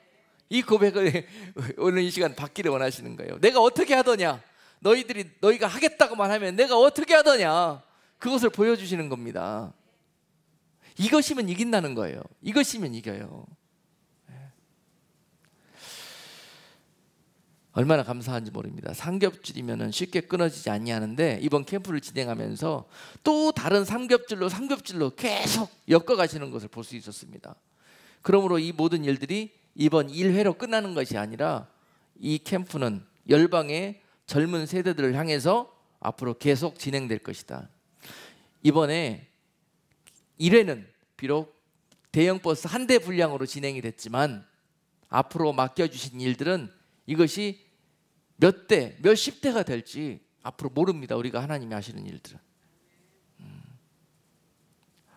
이 고백을 오늘 이 시간 받기를 원하시는 거예요. 내가 어떻게 하더냐? 너희가 하겠다고만 하면 내가 어떻게 하더냐? 그것을 보여주시는 겁니다. 이것이면 이긴다는 거예요. 이것이면 이겨요. 얼마나 감사한지 모릅니다. 삼겹줄이면 쉽게 끊어지지 아니하는데, 이번 캠프를 진행하면서 또 다른 삼겹줄로 계속 엮어가시는 것을 볼 수 있었습니다. 그러므로 이 모든 일들이 이번 1회로 끝나는 것이 아니라 이 캠프는 열방의 젊은 세대들을 향해서 앞으로 계속 진행될 것이다. 이번에 1회는 비록 대형 버스 한 대 분량으로 진행이 됐지만 앞으로 맡겨주신 일들은 이것이 몇 대, 몇십 대가 될지 앞으로 모릅니다. 우리가 하나님이 하시는 일들은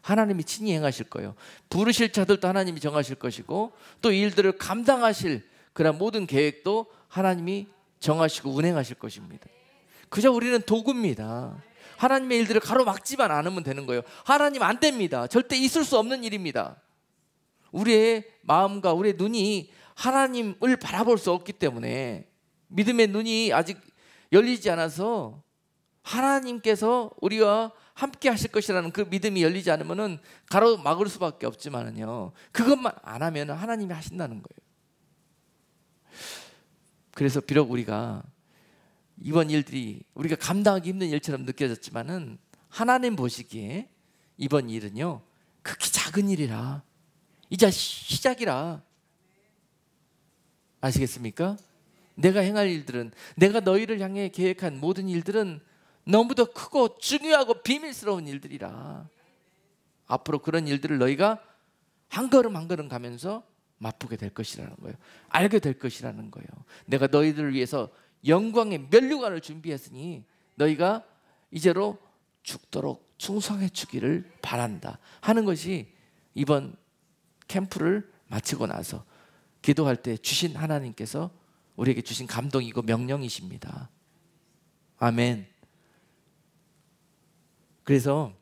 하나님이 친히 행하실 거예요. 부르실 자들도 하나님이 정하실 것이고, 또 이 일들을 감당하실 그런 모든 계획도 하나님이 정하시고 운행하실 것입니다. 그저 우리는 도구입니다. 하나님의 일들을 가로막지만 않으면 되는 거예요. 하나님 안 됩니다. 절대 있을 수 없는 일입니다. 우리의 마음과 우리의 눈이 하나님을 바라볼 수 없기 때문에, 믿음의 눈이 아직 열리지 않아서 하나님께서 우리와 함께 하실 것이라는 그 믿음이 열리지 않으면 가로막을 수밖에 없지만은요, 그것만 안 하면 하나님이 하신다는 거예요. 그래서 비록 우리가 이번 일들이 우리가 감당하기 힘든 일처럼 느껴졌지만은 하나님 보시기에 이번 일은요 극히 작은 일이라, 이제 시작이라. 아시겠습니까? 내가 행할 일들은, 내가 너희를 향해 계획한 모든 일들은 너무도 크고 중요하고 비밀스러운 일들이라. 앞으로 그런 일들을 너희가 한 걸음 한 걸음 가면서 맛보게 될 것이라는 거예요. 알게 될 것이라는 거예요. 내가 너희들을 위해서 영광의 면류관을 준비했으니 너희가 이제로 죽도록 충성해 주기를 바란다 하는 것이 이번 캠프를 마치고 나서 기도할 때 주신 하나님께서 우리에게 주신 감동이고 명령이십니다. 아멘. 그래서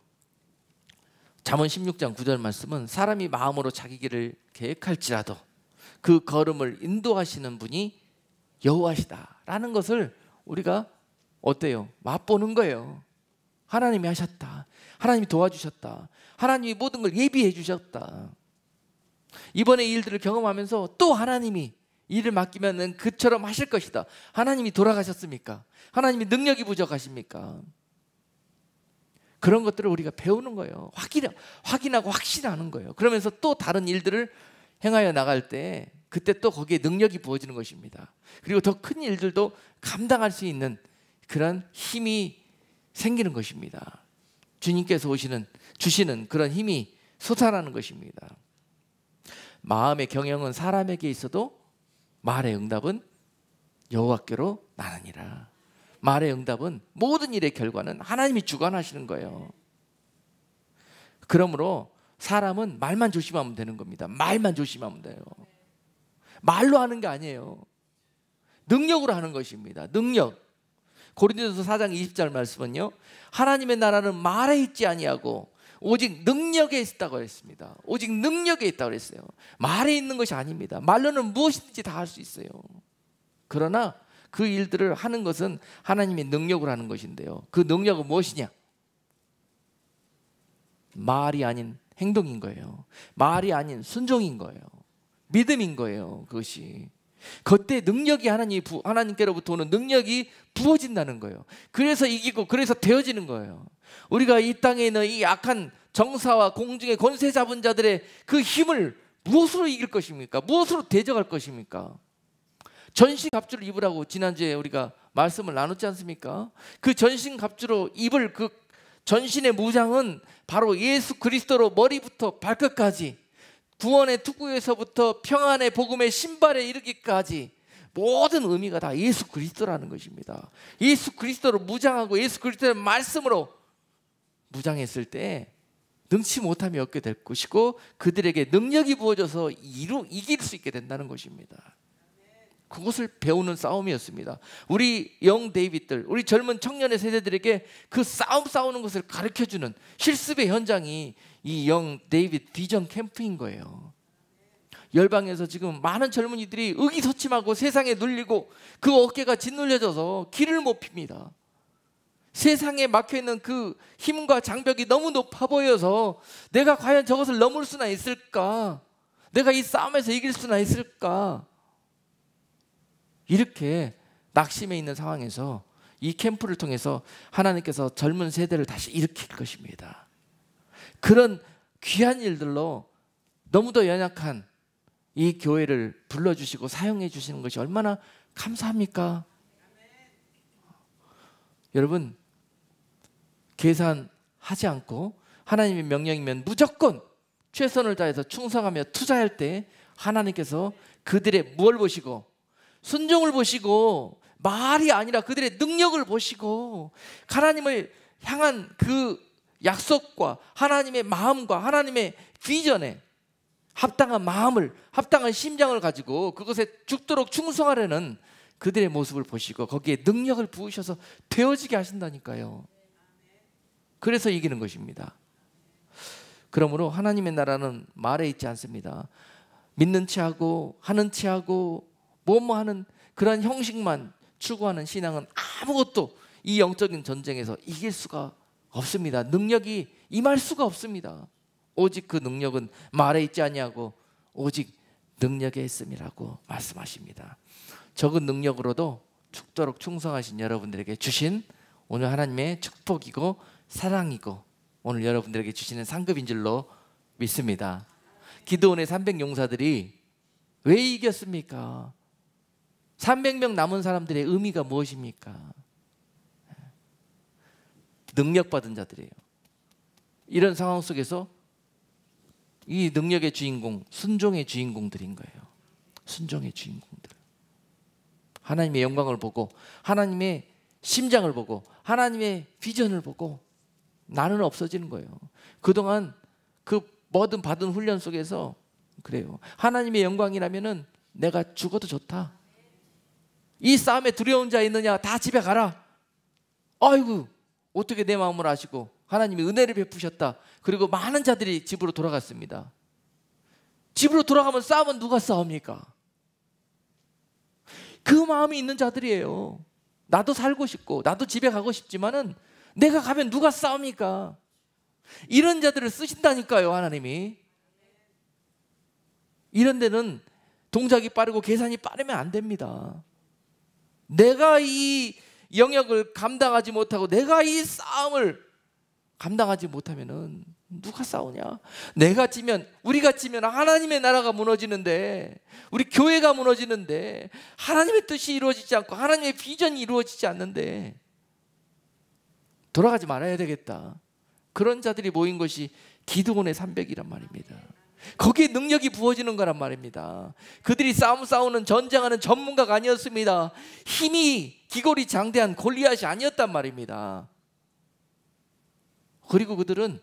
잠언 16장 9절 말씀은 사람이 마음으로 자기 길을 계획할지라도 그 걸음을 인도하시는 분이 여호와시다라는 것을 우리가 어때요? 맛보는 거예요. 하나님이 하셨다. 하나님이 도와주셨다. 하나님이 모든 걸 예비해 주셨다. 이번에 일들을 경험하면서 또 하나님이 일을 맡기면 그처럼 하실 것이다. 하나님이 돌아가셨습니까? 하나님이 능력이 부족하십니까? 그런 것들을 우리가 배우는 거예요. 확인하고 확신하는 거예요. 그러면서 또 다른 일들을 행하여 나갈 때 그때 또 거기에 능력이 부어지는 것입니다. 그리고 더 큰 일들도 감당할 수 있는 그런 힘이 생기는 것입니다. 주님께서 주시는 그런 힘이 솟아나는 것입니다. 마음의 경영은 사람에게 있어도 말의 응답은 여호와께로 나느니라. 말의 응답은 모든 일의 결과는 하나님이 주관하시는 거예요. 그러므로 사람은 말만 조심하면 되는 겁니다. 말만 조심하면 돼요. 말로 하는 게 아니에요. 능력으로 하는 것입니다. 능력. 고린도서 4장 20절 말씀은요, 하나님의 나라는 말에 있지 아니하고 오직 능력에 있다고 했습니다. 오직 능력에 있다고 했어요. 말에 있는 것이 아닙니다. 말로는 무엇이든지 다 할 수 있어요. 그러나 그 일들을 하는 것은 하나님의 능력으로 하는 것인데요, 그 능력은 무엇이냐? 말이 아닌 행동인 거예요. 말이 아닌 순종인 거예요. 믿음인 거예요. 그것이 그때 능력이 하나님께로부터 오는 능력이 부어진다는 거예요. 그래서 이기고 그래서 되어지는 거예요. 우리가 이 땅에 있는 이 악한 정사와 공중의 권세 잡은 자들의 그 힘을 무엇으로 이길 것입니까? 무엇으로 대적할 것입니까? 전신갑주를 입으라고 지난주에 우리가 말씀을 나눴지 않습니까? 그 전신갑주로 입을 그 전신의 무장은 바로 예수 그리스도로 머리부터 발끝까지, 구원의 투구에서부터 평안의 복음의 신발에 이르기까지 모든 의미가 다 예수 그리스도라는 것입니다. 예수 그리스도로 무장하고 예수 그리스도의 말씀으로 무장했을 때 능치 못함이 없게 될 것이고, 그들에게 능력이 부어져서 이길 수 있게 된다는 것입니다. 그것을 배우는 싸움이었습니다. 우리 영 데이빗들, 우리 젊은 청년의 세대들에게 그 싸우는 것을 가르쳐주는 실습의 현장이 이 영 데이빗 비전 캠프인 거예요. 열방에서 지금 많은 젊은이들이 의기소침하고 세상에 눌리고 그 어깨가 짓눌려져서 길을 못 핍니다. 세상에 막혀있는 그 힘과 장벽이 너무 높아 보여서 내가 과연 저것을 넘을 수나 있을까? 내가 이 싸움에서 이길 수나 있을까? 이렇게 낙심해 있는 상황에서 이 캠프를 통해서 하나님께서 젊은 세대를 다시 일으킬 것입니다. 그런 귀한 일들로 너무도 연약한 이 교회를 불러주시고 사용해 주시는 것이 얼마나 감사합니까? 여러분, 계산하지 않고 하나님의 명령이면 무조건 최선을 다해서 충성하며 투자할 때 하나님께서 그들의 무엇을 보시고, 순종을 보시고, 말이 아니라 그들의 능력을 보시고, 하나님을 향한 그 약속과 하나님의 마음과 하나님의 비전에 합당한 마음을, 합당한 심장을 가지고 그것에 죽도록 충성하려는 그들의 모습을 보시고 거기에 능력을 부으셔서 되어지게 하신다니까요. 그래서 이기는 것입니다. 그러므로 하나님의 나라는 말에 있지 않습니다. 믿는 체하고 하는 체하고 뭐뭐 하는 그런 형식만 추구하는 신앙은 아무것도 이 영적인 전쟁에서 이길 수가 없습니다. 능력이 임할 수가 없습니다. 오직 그 능력은 말에 있지 아니하고 오직 능력에 있음이라고 말씀하십니다. 적은 능력으로도 죽도록 충성하신 여러분들에게 주신 오늘 하나님의 축복이고 사랑이고 오늘 여러분들에게 주시는 상급인 줄로 믿습니다. 기드온의 300용사들이 왜 이겼습니까? 300명 남은 사람들의 의미가 무엇입니까? 능력받은 자들이에요. 이런 상황 속에서 이 능력의 주인공, 순종의 주인공들인 거예요. 순종의 주인공들. 하나님의 영광을 보고 하나님의 심장을 보고 하나님의 비전을 보고 나는 없어지는 거예요. 그동안 그 뭐든 받은 훈련 속에서 그래요. 하나님의 영광이라면은 내가 죽어도 좋다. 이 싸움에 두려운 자 있느냐? 다 집에 가라. 아이고, 어떻게 내 마음을 아시고 하나님이 은혜를 베푸셨다. 그리고 많은 자들이 집으로 돌아갔습니다. 집으로 돌아가면 싸움은 누가 싸웁니까? 그 마음이 있는 자들이에요. 나도 살고 싶고 나도 집에 가고 싶지만은 내가 가면 누가 싸웁니까? 이런 자들을 쓰신다니까요, 하나님이. 이런 데는 동작이 빠르고 계산이 빠르면 안 됩니다. 내가 이 영역을 감당하지 못하고 내가 이 싸움을 감당하지 못하면은 누가 싸우냐? 내가 찌면, 우리가 찌면 하나님의 나라가 무너지는데, 우리 교회가 무너지는데, 하나님의 뜻이 이루어지지 않고 하나님의 비전이 이루어지지 않는데 돌아가지 말아야 되겠다. 그런 자들이 모인 것이 기드온의 300이란 말입니다. 거기에 능력이 부어지는 거란 말입니다. 그들이 싸우는 전쟁하는 전문가가 아니었습니다. 힘이 기골이 장대한 골리앗이 아니었단 말입니다. 그리고 그들은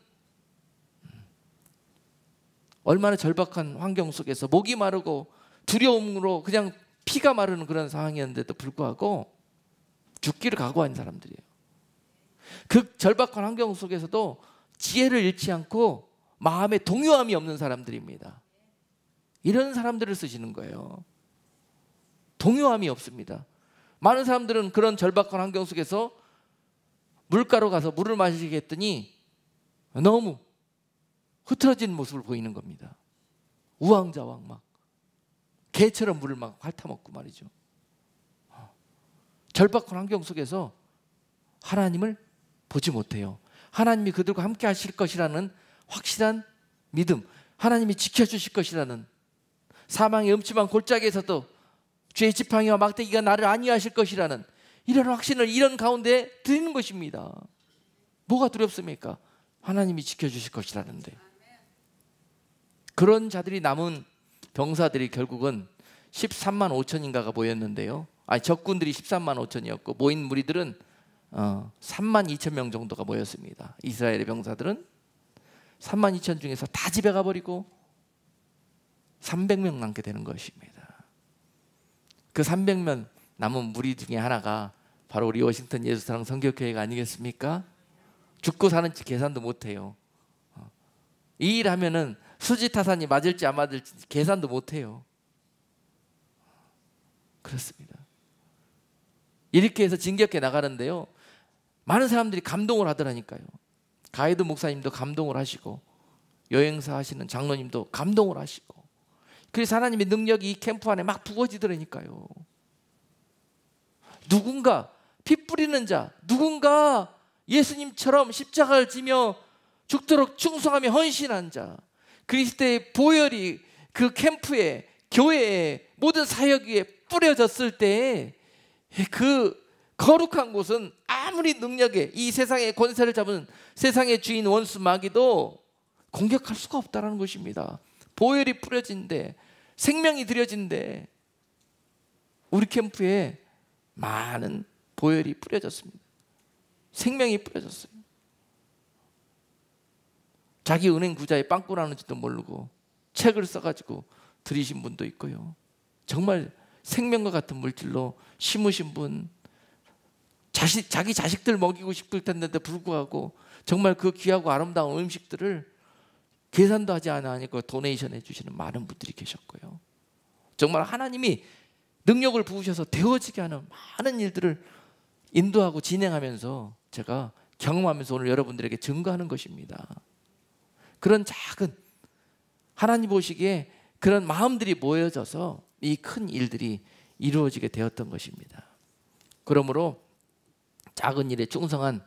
얼마나 절박한 환경 속에서 목이 마르고 두려움으로 그냥 피가 마르는 그런 상황이었는데도 불구하고 죽기를 각오한 사람들이에요. 그 절박한 환경 속에서도 지혜를 잃지 않고 마음에 동요함이 없는 사람들입니다. 이런 사람들을 쓰시는 거예요. 동요함이 없습니다. 많은 사람들은 그런 절박한 환경 속에서 물가로 가서 물을 마시겠더니 너무 흐트러진 모습을 보이는 겁니다. 우왕좌왕 막 개처럼 물을 막 핥아먹고 말이죠. 절박한 환경 속에서 하나님을 보지 못해요. 하나님이 그들과 함께 하실 것이라는 확실한 믿음, 하나님이 지켜주실 것이라는, 사망의 음침한 골짜기에서도 죄의 지팡이와 막대기가 나를 안위하실 것이라는 이런 확신을 이런 가운데 드리는 것입니다. 뭐가 두렵습니까? 하나님이 지켜주실 것이라는데. 그런 자들이 남은 병사들이 결국은 13만 5천인가가 모였는데요. 적군들이 13만 5천이었고 모인 무리들은 3만 2천 명 정도가 모였습니다. 이스라엘의 병사들은 3만 2천 중에서 다 집에 가버리고 300명 남게 되는 것입니다. 그 300명 남은 무리 중에 하나가 바로 우리 워싱턴 예수사랑 성결교회가 아니겠습니까? 죽고 사는지 계산도 못해요. 이 일 하면은 수지타산이 맞을지 안 맞을지 계산도 못해요. 그렇습니다. 이렇게 해서 진격해 나가는데요, 많은 사람들이 감동을 하더라니까요. 가이드 목사님도 감동을 하시고 여행사 하시는 장로님도 감동을 하시고, 그래서 하나님의 능력이 이 캠프 안에 막 부어지더라니까요. 누군가 피 뿌리는 자, 누군가 예수님처럼 십자가를 지며 죽도록 충성하며 헌신한 자, 그리스도의 보혈이 그 캠프에, 교회에, 모든 사역 위에 뿌려졌을 때 그 거룩한 곳은 아무리 능력에 이 세상의 권세를 잡은 세상의 주인 원수 마귀도 공격할 수가 없다는 것입니다. 보혈이 뿌려진데, 생명이 드려진데, 우리 캠프에 많은 보혈이 뿌려졌습니다. 생명이 뿌려졌어요. 자기 은행 구자에 빵꾸 나는지도 모르고 책을 써가지고 들이신 분도 있고요. 정말 생명과 같은 물질로 심으신 분, 자기 자식들 먹이고 싶을 텐데도 불구하고 정말 그 귀하고 아름다운 음식들을 계산도 하지 않으니까 도네이션 해주시는 많은 분들이 계셨고요. 정말 하나님이 능력을 부으셔서 되어지게 하는 많은 일들을 인도하고 진행하면서 제가 경험하면서 오늘 여러분들에게 증거하는 것입니다. 그런 작은, 하나님 보시기에 그런 마음들이 모여져서 이 큰 일들이 이루어지게 되었던 것입니다. 그러므로 작은 일에 충성한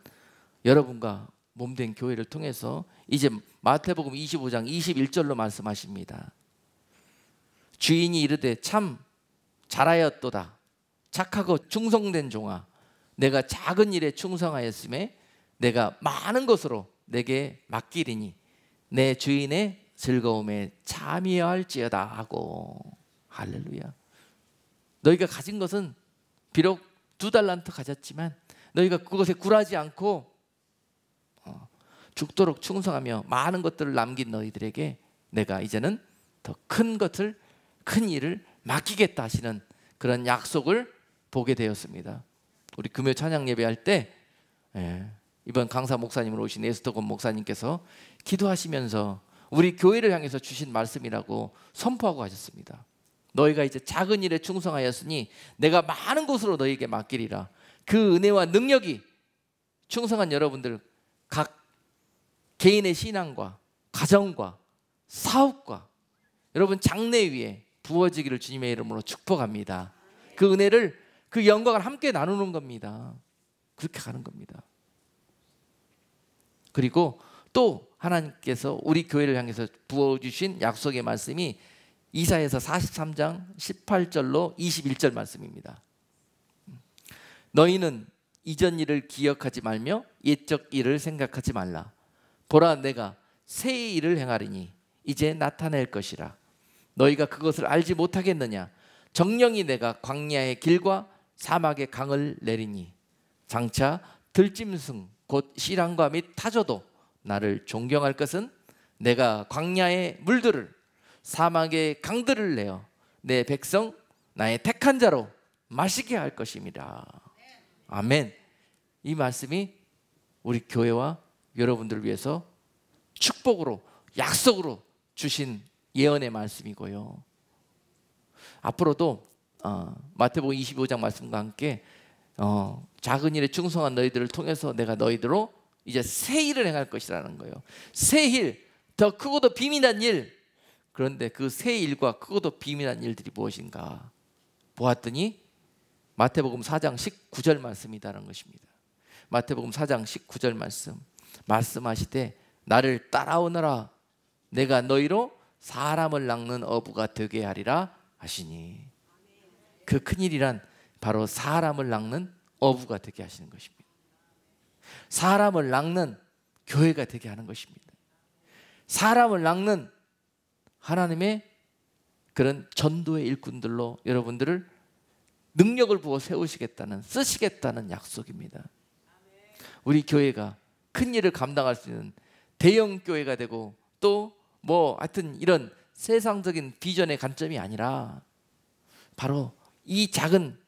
여러분과 몸된 교회를 통해서 이제 마태복음 25장 21절로 말씀하십니다. 주인이 이르되 참 잘하였도다 착하고 충성된 종아, 내가 작은 일에 충성하였음에 내가 많은 것으로 내게 맡기리니 내 주인의 즐거움에 참여할지어다 하고. 할렐루야. 너희가 가진 것은 비록 2달란트 가졌지만 너희가 그것에 굴하지 않고 죽도록 충성하며 많은 것들을 남긴 너희들에게 내가 이제는 더 큰 것을, 큰 일을 맡기겠다 하시는 그런 약속을 보게 되었습니다. 우리 금요 찬양 예배할 때 이번 강사 목사님으로 오신 에스더건 목사님께서 기도하시면서 우리 교회를 향해서 주신 말씀이라고 선포하고 하셨습니다. 너희가 이제 작은 일에 충성하였으니 내가 많은 것으로 너희에게 맡기리라. 그 은혜와 능력이 충성한 여러분들 각 개인의 신앙과 가정과 사업과 여러분 장래 위에 부어지기를 주님의 이름으로 축복합니다. 그 은혜를, 그 영광을 함께 나누는 겁니다. 그렇게 가는 겁니다. 그리고 또 하나님께서 우리 교회를 향해서 부어주신 약속의 말씀이 이사야서 43장 18절로 21절 말씀입니다. 너희는 이전 일을 기억하지 말며 옛적 일을 생각하지 말라. 보라, 내가 새 일을 행하리니 이제 나타낼 것이라. 너희가 그것을 알지 못하겠느냐? 정령이 내가 광야의 길과 사막의 강을 내리니 장차 들짐승 곧 시랑과 및 타조도 나를 존경할 것은 내가 광야의 물들을 사막의 강들을 내어 내 백성 나의 택한 자로 마시게 할 것입니다. 아멘. 이 말씀이 우리 교회와 여러분들을 위해서 축복으로, 약속으로 주신 예언의 말씀이고요. 앞으로도 마태복음 25장 말씀과 함께 작은 일에 충성한 너희들을 통해서 내가 너희들로 이제 새 일을 행할 것이라는 거예요. 새 일, 더 크고도 비밀한 일. 그런데 그 새 일과 크고도 비밀한 일들이 무엇인가 보았더니 마태복음 4장 19절 말씀이라는 것입니다. 마태복음 4장 19절 말씀하시되 나를 따라오너라, 내가 너희로 사람을 낚는 어부가 되게 하리라 하시니, 그 큰일이란 바로 사람을 낚는 어부가 되게 하시는 것입니다. 사람을 낚는 교회가 되게 하는 것입니다. 사람을 낚는 하나님의 그런 전도의 일꾼들로 여러분들을 능력을 부어 세우시겠다는, 쓰시겠다는 약속입니다. 우리 교회가 큰 일을 감당할 수 있는 대형 교회가 되고, 또 하여튼 이런 세상적인 비전의 관점이 아니라 바로 이 작은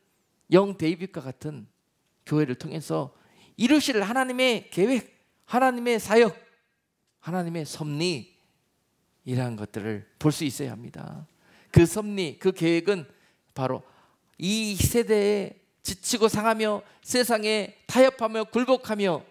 영 데이빗과 같은 교회를 통해서 이루실 하나님의 계획, 하나님의 사역, 하나님의 섭리, 이러한 것들을 볼 수 있어야 합니다. 그 섭리, 그 계획은 바로 이 세대에 지치고 상하며 세상에 타협하며 굴복하며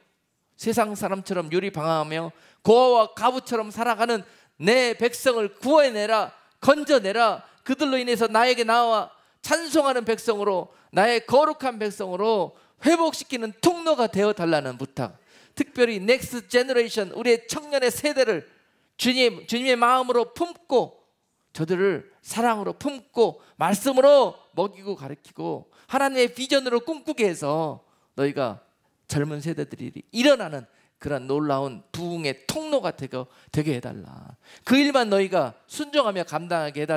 세상 사람처럼 요리방황하며 고아와 가부처럼 살아가는 내 백성을 구해내라, 건져내라. 그들로 인해서 나에게 나와 찬송하는 백성으로, 나의 거룩한 백성으로 회복시키는 통로가 되어달라는 부탁. 특별히 넥스트 제너레이션, 우리의 청년의 세대를 주님의 마음으로 품고, 저들을 사랑으로 품고 말씀으로 먹이고 가르치고 하나님의 비전으로 꿈꾸게 해서 너희가 젊은 세대들이 일어나는 그런 놀라운 부흥의 통로가 되게 해달라. 그 일만 너희가 순종하며 감당하게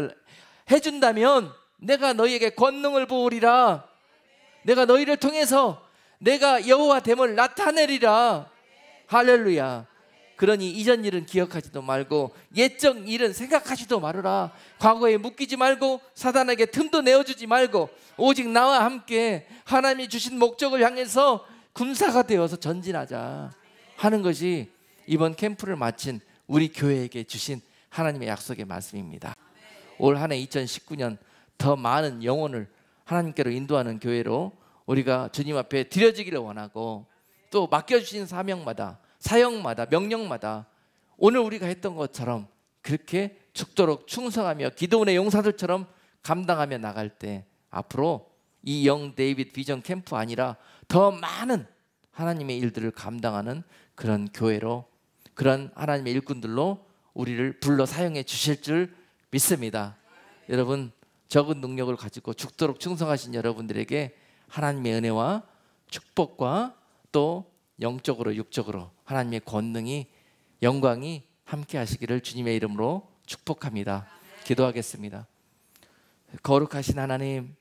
해준다면 내가 너희에게 권능을 부으리라. 내가 너희를 통해서 내가 여호와 됨을 나타내리라. 할렐루야. 그러니 이전 일은 기억하지도 말고 옛적 일은 생각하지도 말아라. 과거에 묶이지 말고 사단에게 틈도 내어주지 말고 오직 나와 함께 하나님이 주신 목적을 향해서 군사가 되어서 전진하자 하는 것이 이번 캠프를 마친 우리 교회에게 주신 하나님의 약속의 말씀입니다. 올 한 해 2019년 더 많은 영혼을 하나님께로 인도하는 교회로 우리가 주님 앞에 드려지기를 원하고, 또 맡겨주신 사명마다, 사역마다, 명령마다 오늘 우리가 했던 것처럼 그렇게 죽도록 충성하며 기도원의 용사들처럼 감당하며 나갈 때 앞으로 이 영 데이빗 비전 캠프 아니라 더 많은 하나님의 일들을 감당하는 그런 교회로, 그런 하나님의 일꾼들로 우리를 불러 사용해 주실 줄 믿습니다. 여러분, 적은 능력을 가지고 죽도록 충성하신 여러분들에게 하나님의 은혜와 축복과 또 영적으로 육적으로 하나님의 권능이, 영광이 함께 하시기를 주님의 이름으로 축복합니다. 기도하겠습니다. 거룩하신 하나님,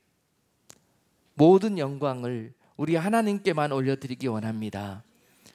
모든 영광을 우리 하나님께만 올려드리기 원합니다.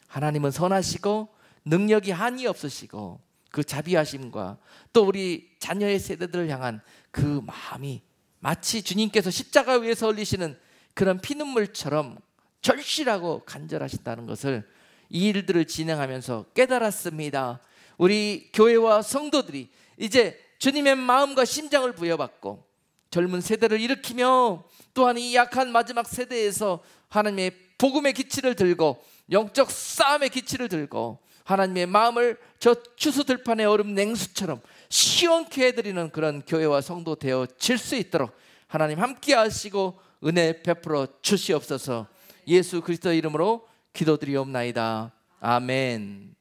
하나님은 선하시고 능력이 한이 없으시고 그 자비하심과 또 우리 자녀의 세대들을 향한 그 마음이 마치 주님께서 십자가 위에서 흘리시는 그런 피눈물처럼 절실하고 간절하신다는 것을 이 일들을 진행하면서 깨달았습니다. 우리 교회와 성도들이 이제 주님의 마음과 심장을 부여받고 젊은 세대를 일으키며 또한 이 약한 마지막 세대에서 하나님의 복음의 기치를 들고 영적 싸움의 기치를 들고 하나님의 마음을 저 추수 들판의 얼음 냉수처럼 시원케 해드리는 그런 교회와 성도 되어질 수 있도록 하나님 함께 하시고 은혜 베풀어 주시옵소서. 예수 그리스도 이름으로 기도드리옵나이다. 아멘.